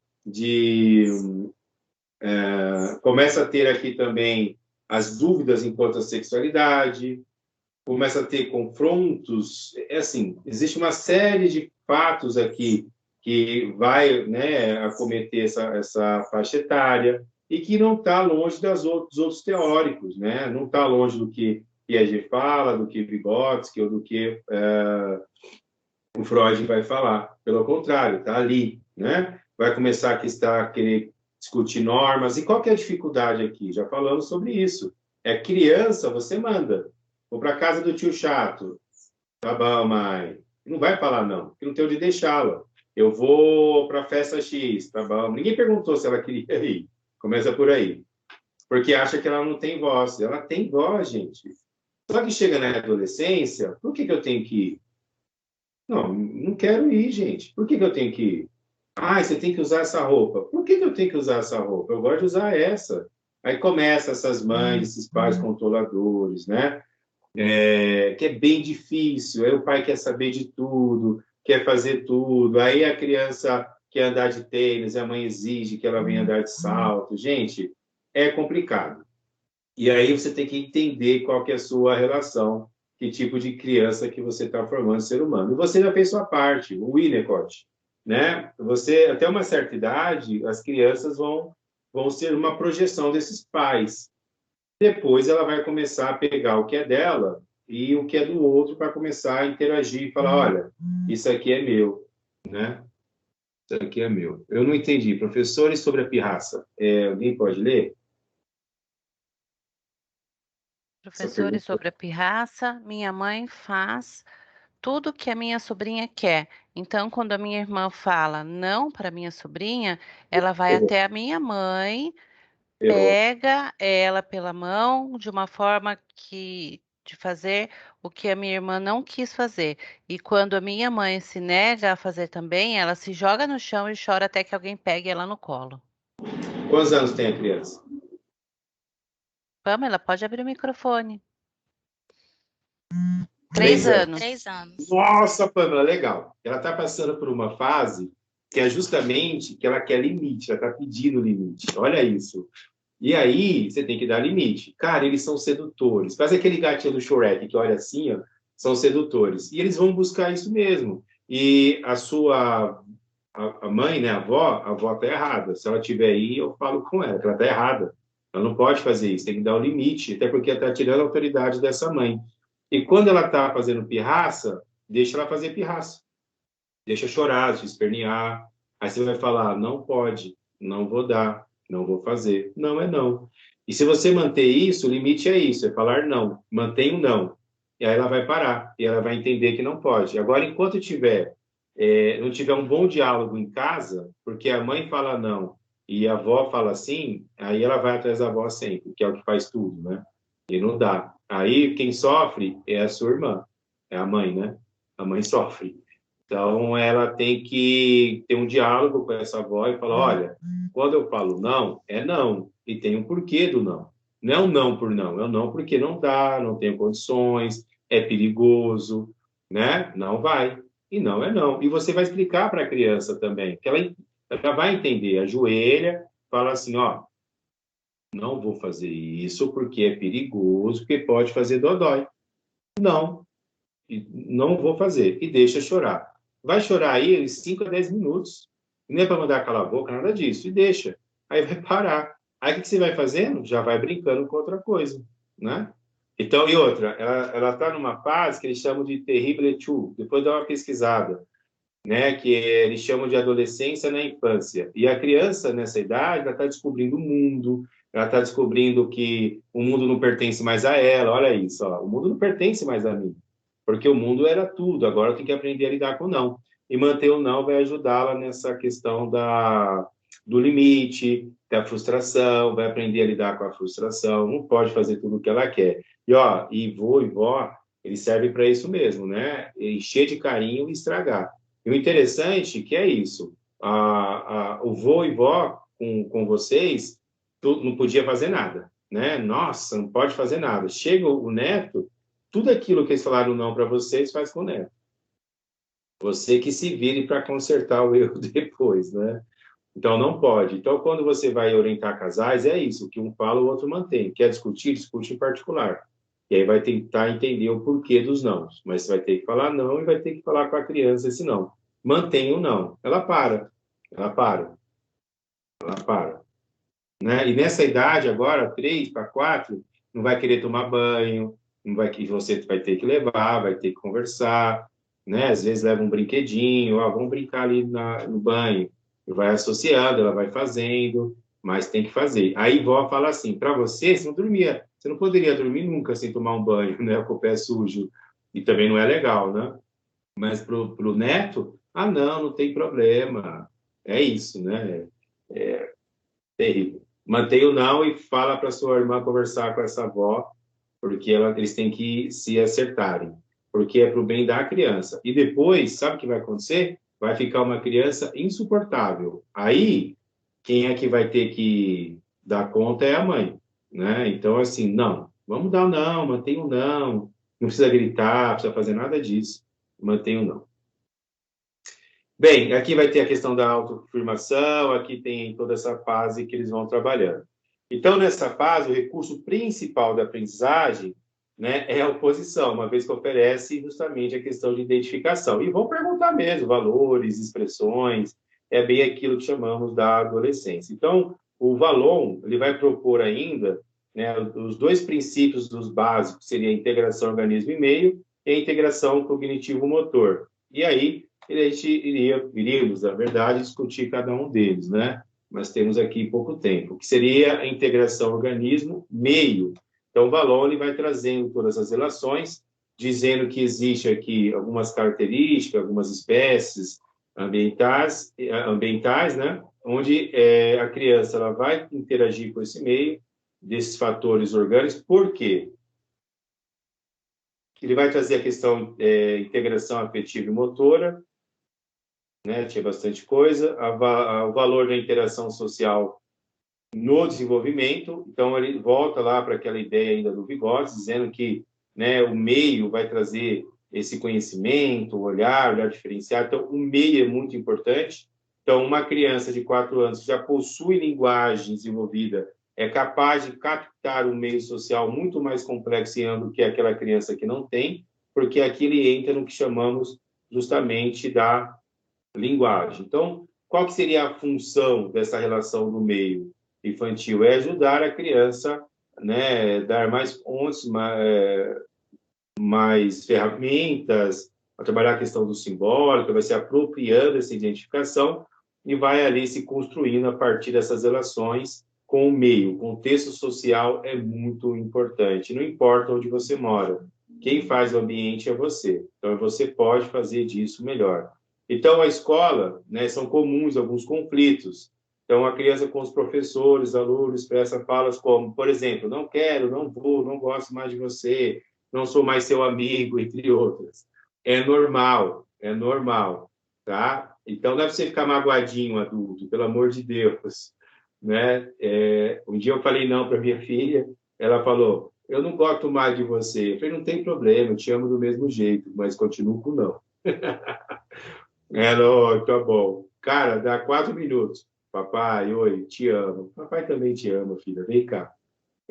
começa a ter aqui também as dúvidas enquanto à sexualidade, começa a ter confrontos, assim, existe uma série de fatos aqui que vai, né, acometer essa faixa etária e que não está longe dos outros teóricos, né? Não está longe do que Piaget fala, do que Vygotsky ou do que o Freud vai falar. Pelo contrário, está ali, né? Vai começar a querer discutir normas. E qual que é a dificuldade aqui? Já falamos sobre isso. É criança, você manda. Vou para casa do tio chato. Tá bom, mãe. Não vai falar não, porque não tem onde deixá-la. Eu vou para a festa X, tá bom? Ninguém perguntou se ela queria ir. Começa por aí. Porque acha que ela não tem voz. Ela tem voz, gente. Só que chega na adolescência, por que eu tenho que ir? Não, não quero ir, gente. Por que eu tenho que ir? Ah, você tem que usar essa roupa. Por que eu tenho que usar essa roupa? Eu gosto de usar essa. Aí começa essas mães, esses pais controladores, né? Que é bem difícil. Aí o pai quer saber de tudo, quer fazer tudo. Aí a criança quer andar de tênis, a mãe exige que ela venha andar de salto. Gente, é complicado. E aí você tem que entender qual que é a sua relação, que tipo de criança que você está formando ser humano. E você já fez sua parte, o Winnicott, né? Você, até uma certa idade, as crianças vão ser uma projeção desses pais. Depois ela vai começar a pegar o que é dela e o que é do outro para começar a interagir e falar, olha, isso aqui é meu, né? Isso aqui é meu. Eu não entendi. Professores sobre a pirraça. Alguém pode ler? Essa Professores pergunta. sobre a pirraça, minha mãe faz tudo que a minha sobrinha quer. Então, quando a minha irmã fala não para minha sobrinha, ela vai Errou. até a minha mãe, Errou. pega ela pela mão de uma forma que de fazer o que a minha irmã não quis fazer. E quando a minha mãe se nega a fazer também, ela se joga no chão e chora até que alguém pegue ela no colo. Quantos anos tem a criança? Pamela, pode abrir o microfone. 3 anos. 3 anos. 3 anos. Nossa, Pamela, legal. Ela está passando por uma fase que é justamente que ela quer limite, ela está pedindo limite. Olha isso. E aí, você tem que dar limite. Cara, eles são sedutores. Faz aquele gatinho do Shrek que olha assim, ó, são sedutores. E eles vão buscar isso mesmo. E a mãe, né, a avó tá errada. Se ela tiver aí, eu falo com ela, que ela tá errada. Ela não pode fazer isso, tem que dar o limite, até porque ela tá tirando a autoridade dessa mãe. E quando ela tá fazendo pirraça, deixa ela fazer pirraça. Deixa chorar, se espernear. Aí você vai falar, não pode, não vou dar, não vou fazer. Não é não. E se você manter isso, o limite é isso, é falar não. Mantenha o não. E aí ela vai parar, e ela vai entender que não pode. Agora, enquanto não tiver um bom diálogo em casa, porque a mãe fala não e a avó fala sim, aí ela vai atrás da avó sempre, que é o que faz tudo, né? E não dá. Aí quem sofre é a sua irmã, é a mãe, né? A mãe sofre. Então, ela tem que ter um diálogo com essa avó e falar, olha, quando eu falo não, é não. E tem um porquê do não. Não é um não por não, é um não porque não dá, não tem condições, é perigoso, né? Não vai. E não é não. E você vai explicar para a criança também, que ela vai entender. Ajoelha, fala assim, ó, não vou fazer isso porque é perigoso, porque pode fazer dodói. Não, não vou fazer. E deixa chorar. Vai chorar aí 5 a 10 minutos. Nem é para mandar calar a boca, nada disso. E deixa. Aí vai parar. Aí o que você vai fazendo? Já vai brincando com outra coisa, né? Então, e outra, ela está numa fase que eles chamam de terrible two. Depois dá uma pesquisada, né? Que eles chamam de adolescência na infância. E a criança, nessa idade, ela está descobrindo o mundo, ela está descobrindo que o mundo não pertence mais a ela. Olha isso, ó. O mundo não pertence mais a mim. Porque o mundo era tudo, agora eu tenho que aprender a lidar com o não. E manter o não vai ajudá-la nessa questão do limite, da frustração, vai aprender a lidar com a frustração, não pode fazer tudo o que ela quer. E, ó, e vô e vó, eles servem para isso mesmo, né? Encher de carinho e estragar. E o interessante que é isso, o vô e vó com vocês, não podia fazer nada, né? Nossa, não pode fazer nada. Chega o neto, tudo aquilo que eles falaram não para vocês, faz com o neto. Você que se vire para consertar o erro depois, né? Então, não pode. Então, quando você vai orientar casais, é isso. O que um fala, o outro mantém. Quer discutir? Discute em particular. E aí vai tentar entender o porquê dos não. Mas você vai ter que falar não e vai ter que falar com a criança esse não. Mantenha o não. Ela para. Ela para. Ela para. Né? E nessa idade agora, 3 para 4, não vai querer tomar banho, não vai que você vai ter que levar, vai ter que conversar, né? Às vezes leva um brinquedinho, ó, vamos brincar ali no banho. E vai associando, ela vai fazendo, mas tem que fazer. Aí vó fala assim, para você não dormia, você não poderia dormir nunca sem tomar um banho, né? Com o pé sujo. E também não é legal, né? Mas pro neto, não, não tem problema. É isso, né? É terrível. Mantenha o não e fala para sua irmã conversar com essa avó, porque eles têm que se acertarem, porque é para o bem da criança. E depois, sabe o que vai acontecer? Vai ficar uma criança insuportável. Aí, quem é que vai ter que dar conta é a mãe, né? Então, assim, não, vamos dar o não, mantenha o não precisa gritar, não precisa fazer nada disso, mantenha o não. Bem, aqui vai ter a questão da autoafirmação, aqui tem toda essa fase que eles vão trabalhando. Então, nessa fase, o recurso principal da aprendizagem, né, é a oposição, uma vez que oferece justamente a questão de identificação. E vão perguntar mesmo valores, expressões, é bem aquilo que chamamos da adolescência. Então, o Vallon, ele vai propor ainda, né, os dois princípios dos básicos, seria a integração organismo e meio e a integração cognitivo-motor. E aí, a gente iríamos, na verdade, discutir cada um deles, né? Mas temos aqui pouco tempo, que seria a integração organismo-meio. Então, o Vallon ele vai trazendo todas as relações, dizendo que existe aqui algumas características, algumas espécies ambientais, né? Onde a criança ela vai interagir com esse meio, desses fatores orgânicos. Por quê? Ele vai trazer a questão integração afetiva e motora, né? Tinha bastante coisa. O valor da interação social no desenvolvimento. Então, ele volta lá para aquela ideia ainda do Vygotsky, dizendo que, né, o meio vai trazer esse conhecimento, olhar diferenciado. Então, o meio é muito importante. Então, uma criança de 4 anos que já possui linguagem desenvolvida é capaz de captar um meio social muito mais complexo e amplo que aquela criança que não tem, porque aqui ele entra no que chamamos justamente da linguagem. Então, qual que seria a função dessa relação no meio infantil? É ajudar a criança, né, dar mais pontos, mais ferramentas, a trabalhar a questão do simbólico, vai se apropriando dessa identificação e vai ali se construindo a partir dessas relações com o meio. O contexto social é muito importante, não importa onde você mora. Quem faz o ambiente é você. Então, você pode fazer disso melhor. Então, a escola, né, são comuns alguns conflitos. Então, a criança com os professores, alunos, expressa falas como, por exemplo, não quero, não vou, não gosto mais de você, não sou mais seu amigo, entre outras. É normal, tá? Então, não é para você ficar magoadinho, adulto, pelo amor de Deus, né? Um dia eu falei não para minha filha, ela falou, eu não gosto mais de você. Eu falei, não tem problema, eu te amo do mesmo jeito, mas continuo com não. Não, tá bom. Cara, dá 4 minutos. Papai, oi, te amo. Papai também te ama, filha, vem cá.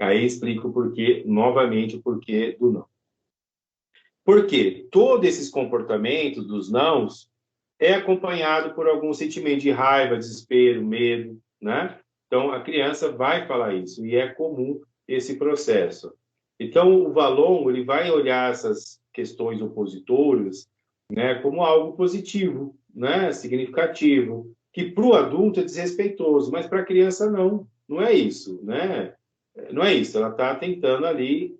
Aí explico o porquê, novamente, o porquê do não. Porque todos esses comportamentos dos nãos é acompanhado por algum sentimento de raiva, desespero, medo, né? Então, a criança vai falar isso, e é comum esse processo. Então, o Vallon, ele vai olhar essas questões opositoras, né, como algo positivo, né, significativo, que para o adulto é desrespeitoso, mas para a criança não é isso, né? Não é isso, ela está tentando ali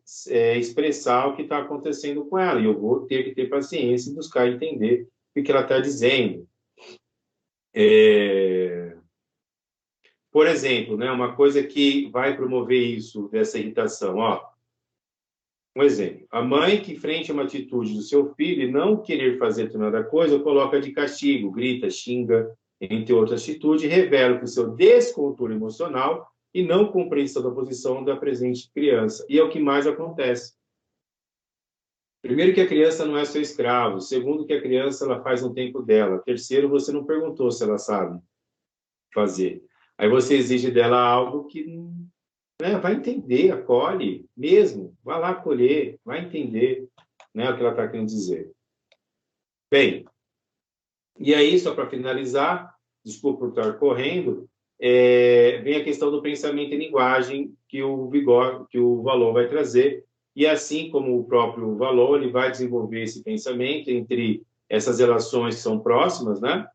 expressar o que está acontecendo com ela, e eu vou ter que ter paciência e buscar entender o que ela está dizendo. Por exemplo, né, uma coisa que vai promover isso, dessa irritação, ó. Um exemplo, a mãe que, frente a uma atitude do seu filho e não querer fazer determinada coisa, coloca de castigo, grita, xinga, entre outras atitudes, revela que o seu descontrole emocional e não compreensão da posição da presente criança. E é o que mais acontece. Primeiro, que a criança não é seu escravo. Segundo, que a criança ela faz no tempo dela. Terceiro, você não perguntou se ela sabe fazer. Aí você exige dela algo que, né, vai entender, acolhe mesmo. Vai lá acolher, vai entender, né, o que ela está querendo dizer. Bem, e aí, só para finalizar, desculpa por estar correndo, vem a questão do pensamento e linguagem que o Vallon vai trazer, e assim como o próprio Vallon, ele vai desenvolver esse pensamento entre essas relações que são próximas, né?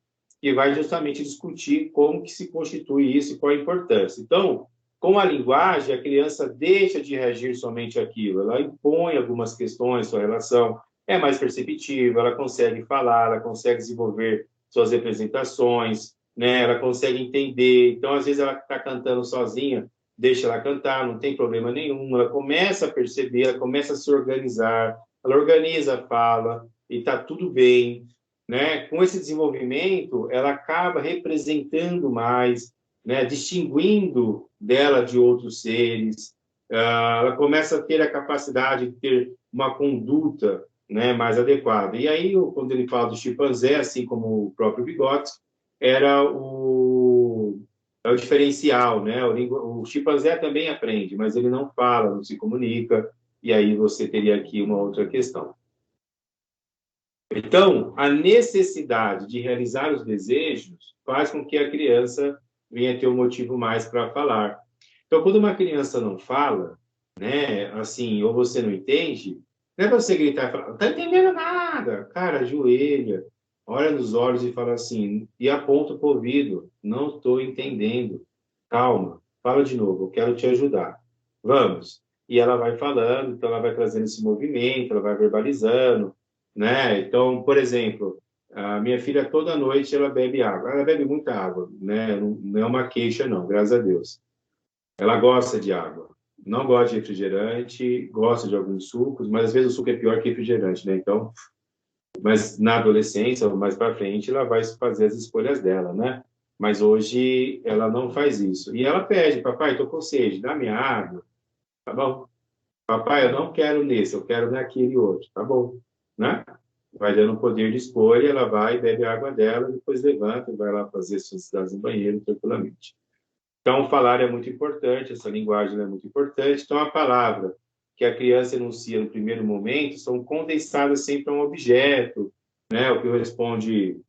E vai justamente discutir como que se constitui isso e qual a importância. Então, com a linguagem, a criança deixa de reagir somente àquilo, ela impõe algumas questões, sua relação é mais perceptiva, ela consegue falar, ela consegue desenvolver suas representações, né? Ela consegue entender. Então, às vezes, ela está cantando sozinha, deixa ela cantar, não tem problema nenhum. Ela começa a perceber, ela começa a se organizar, ela organiza a fala e está tudo bem, né? Com esse desenvolvimento, ela acaba representando mais, né? Distinguindo dela de outros seres. Ela começa a ter a capacidade de ter uma conduta né, mais adequado. E aí, quando ele fala do chimpanzé, assim como o próprio Vygotsky, é o diferencial, né? O chimpanzé também aprende, mas ele não fala, não se comunica, e aí você teria aqui uma outra questão. Então, a necessidade de realizar os desejos faz com que a criança venha ter um motivo mais para falar. Então, quando uma criança não fala, né, assim, ou você não entende, não é para você gritar e falar, não tá entendendo nada. Cara, ajoelha, olha nos olhos e fala assim, e aponta para o ouvido, não estou entendendo. Calma, fala de novo, eu quero te ajudar. Vamos. E ela vai falando, então ela vai trazendo esse movimento, ela vai verbalizando, né? Então, por exemplo, a minha filha toda noite ela bebe água. Ela bebe muita água, né? Não é uma queixa, não, graças a Deus. Ela gosta de água. Não gosta de refrigerante, gosta de alguns sucos, mas às vezes o suco é pior que refrigerante, né? Então, mas na adolescência, ou mais para frente, ela vai fazer as escolhas dela, né? Mas hoje ela não faz isso. E ela pede, papai, estou com sede, dá minha água, tá bom? Papai, eu não quero nesse, eu quero naquele outro, tá bom, né? Vai dando poder de escolha, ela vai, bebe a água dela, depois levanta e vai lá fazer suas necessidades no banheiro tranquilamente. Então, falar é muito importante, essa linguagem é muito importante. Então, a palavra que a criança enuncia no primeiro momento são condensadas sempre a um objeto, né? O que responde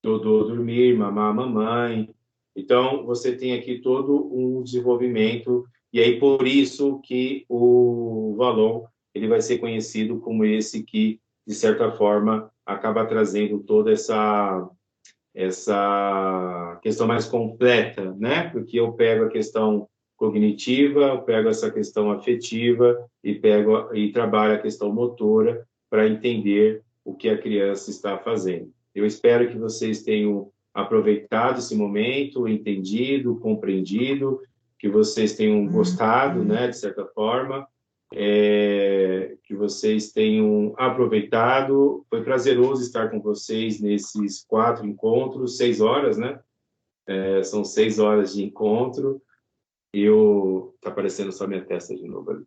Dodô, dormir, mamar, mamãe. Então, você tem aqui todo um desenvolvimento, e aí por isso que o Valon ele vai ser conhecido como esse que, de certa forma, acaba trazendo toda essa questão mais completa, né? Porque eu pego a questão cognitiva, eu pego essa questão afetiva e trabalho a questão motora para entender o que a criança está fazendo. Eu espero que vocês tenham aproveitado esse momento, entendido, compreendido, que vocês tenham gostado, né, de certa forma, que vocês tenham aproveitado. Foi prazeroso estar com vocês nesses 4 encontros, 6 horas, né? São 6 horas de encontro. Tá aparecendo só minha testa de novo ali.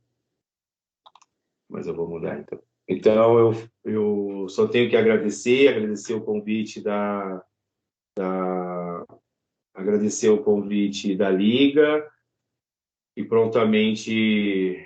Mas eu vou mudar, então. Então, eu só tenho que agradecer o convite agradecer o convite da Liga, e prontamente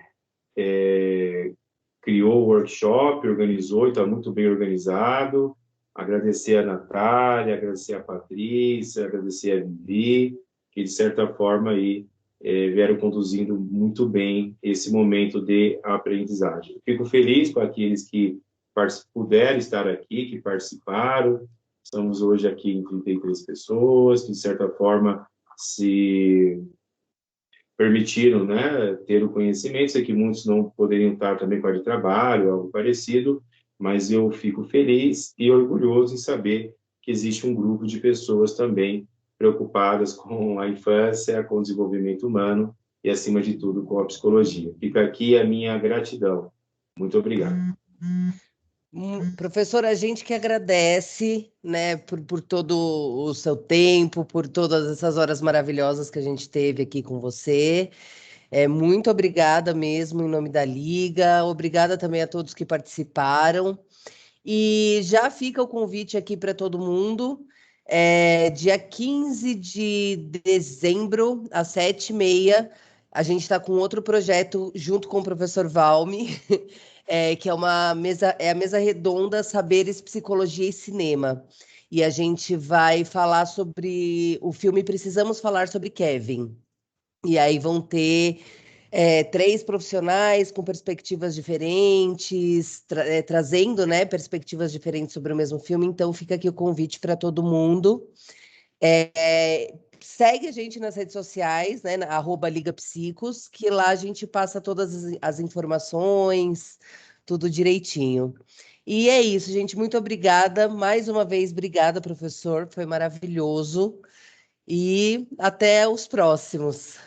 criou o workshop, organizou, e está muito bem organizado. Agradecer a Natália, agradecer a Patrícia, agradecer a Vivi, que de certa forma aí vieram conduzindo muito bem esse momento de aprendizagem. Fico feliz com aqueles que puderam estar aqui, que participaram. Estamos hoje aqui em 33 pessoas, que de certa forma se permitiram, né, ter o conhecimento. Sei que muitos não poderiam estar também com a de trabalho, algo parecido, mas eu fico feliz e orgulhoso em saber que existe um grupo de pessoas também preocupadas com a infância, com o desenvolvimento humano e, acima de tudo, com a psicologia. Fica aqui a minha gratidão. Muito obrigado. Professor, a gente que agradece, né, por todo o seu tempo, por todas essas horas maravilhosas que a gente teve aqui com você. Muito obrigada mesmo, em nome da Liga. Obrigada também a todos que participaram. E já fica o convite aqui para todo mundo. Dia 15 de dezembro, às 7h30, a gente está com outro projeto junto com o professor Valme, que é a mesa redonda Saberes, Psicologia e Cinema. E a gente vai falar sobre o filme Precisamos Falar sobre Kevin. E aí vão ter 3 profissionais com perspectivas diferentes, trazendo, né, perspectivas diferentes sobre o mesmo filme. Então fica aqui o convite para todo mundo. Segue a gente nas redes sociais, né, na @ligapsicos, que lá a gente passa todas as informações, tudo direitinho. E é isso, gente. Muito obrigada. Mais uma vez, obrigada, professor. Foi maravilhoso. E até os próximos.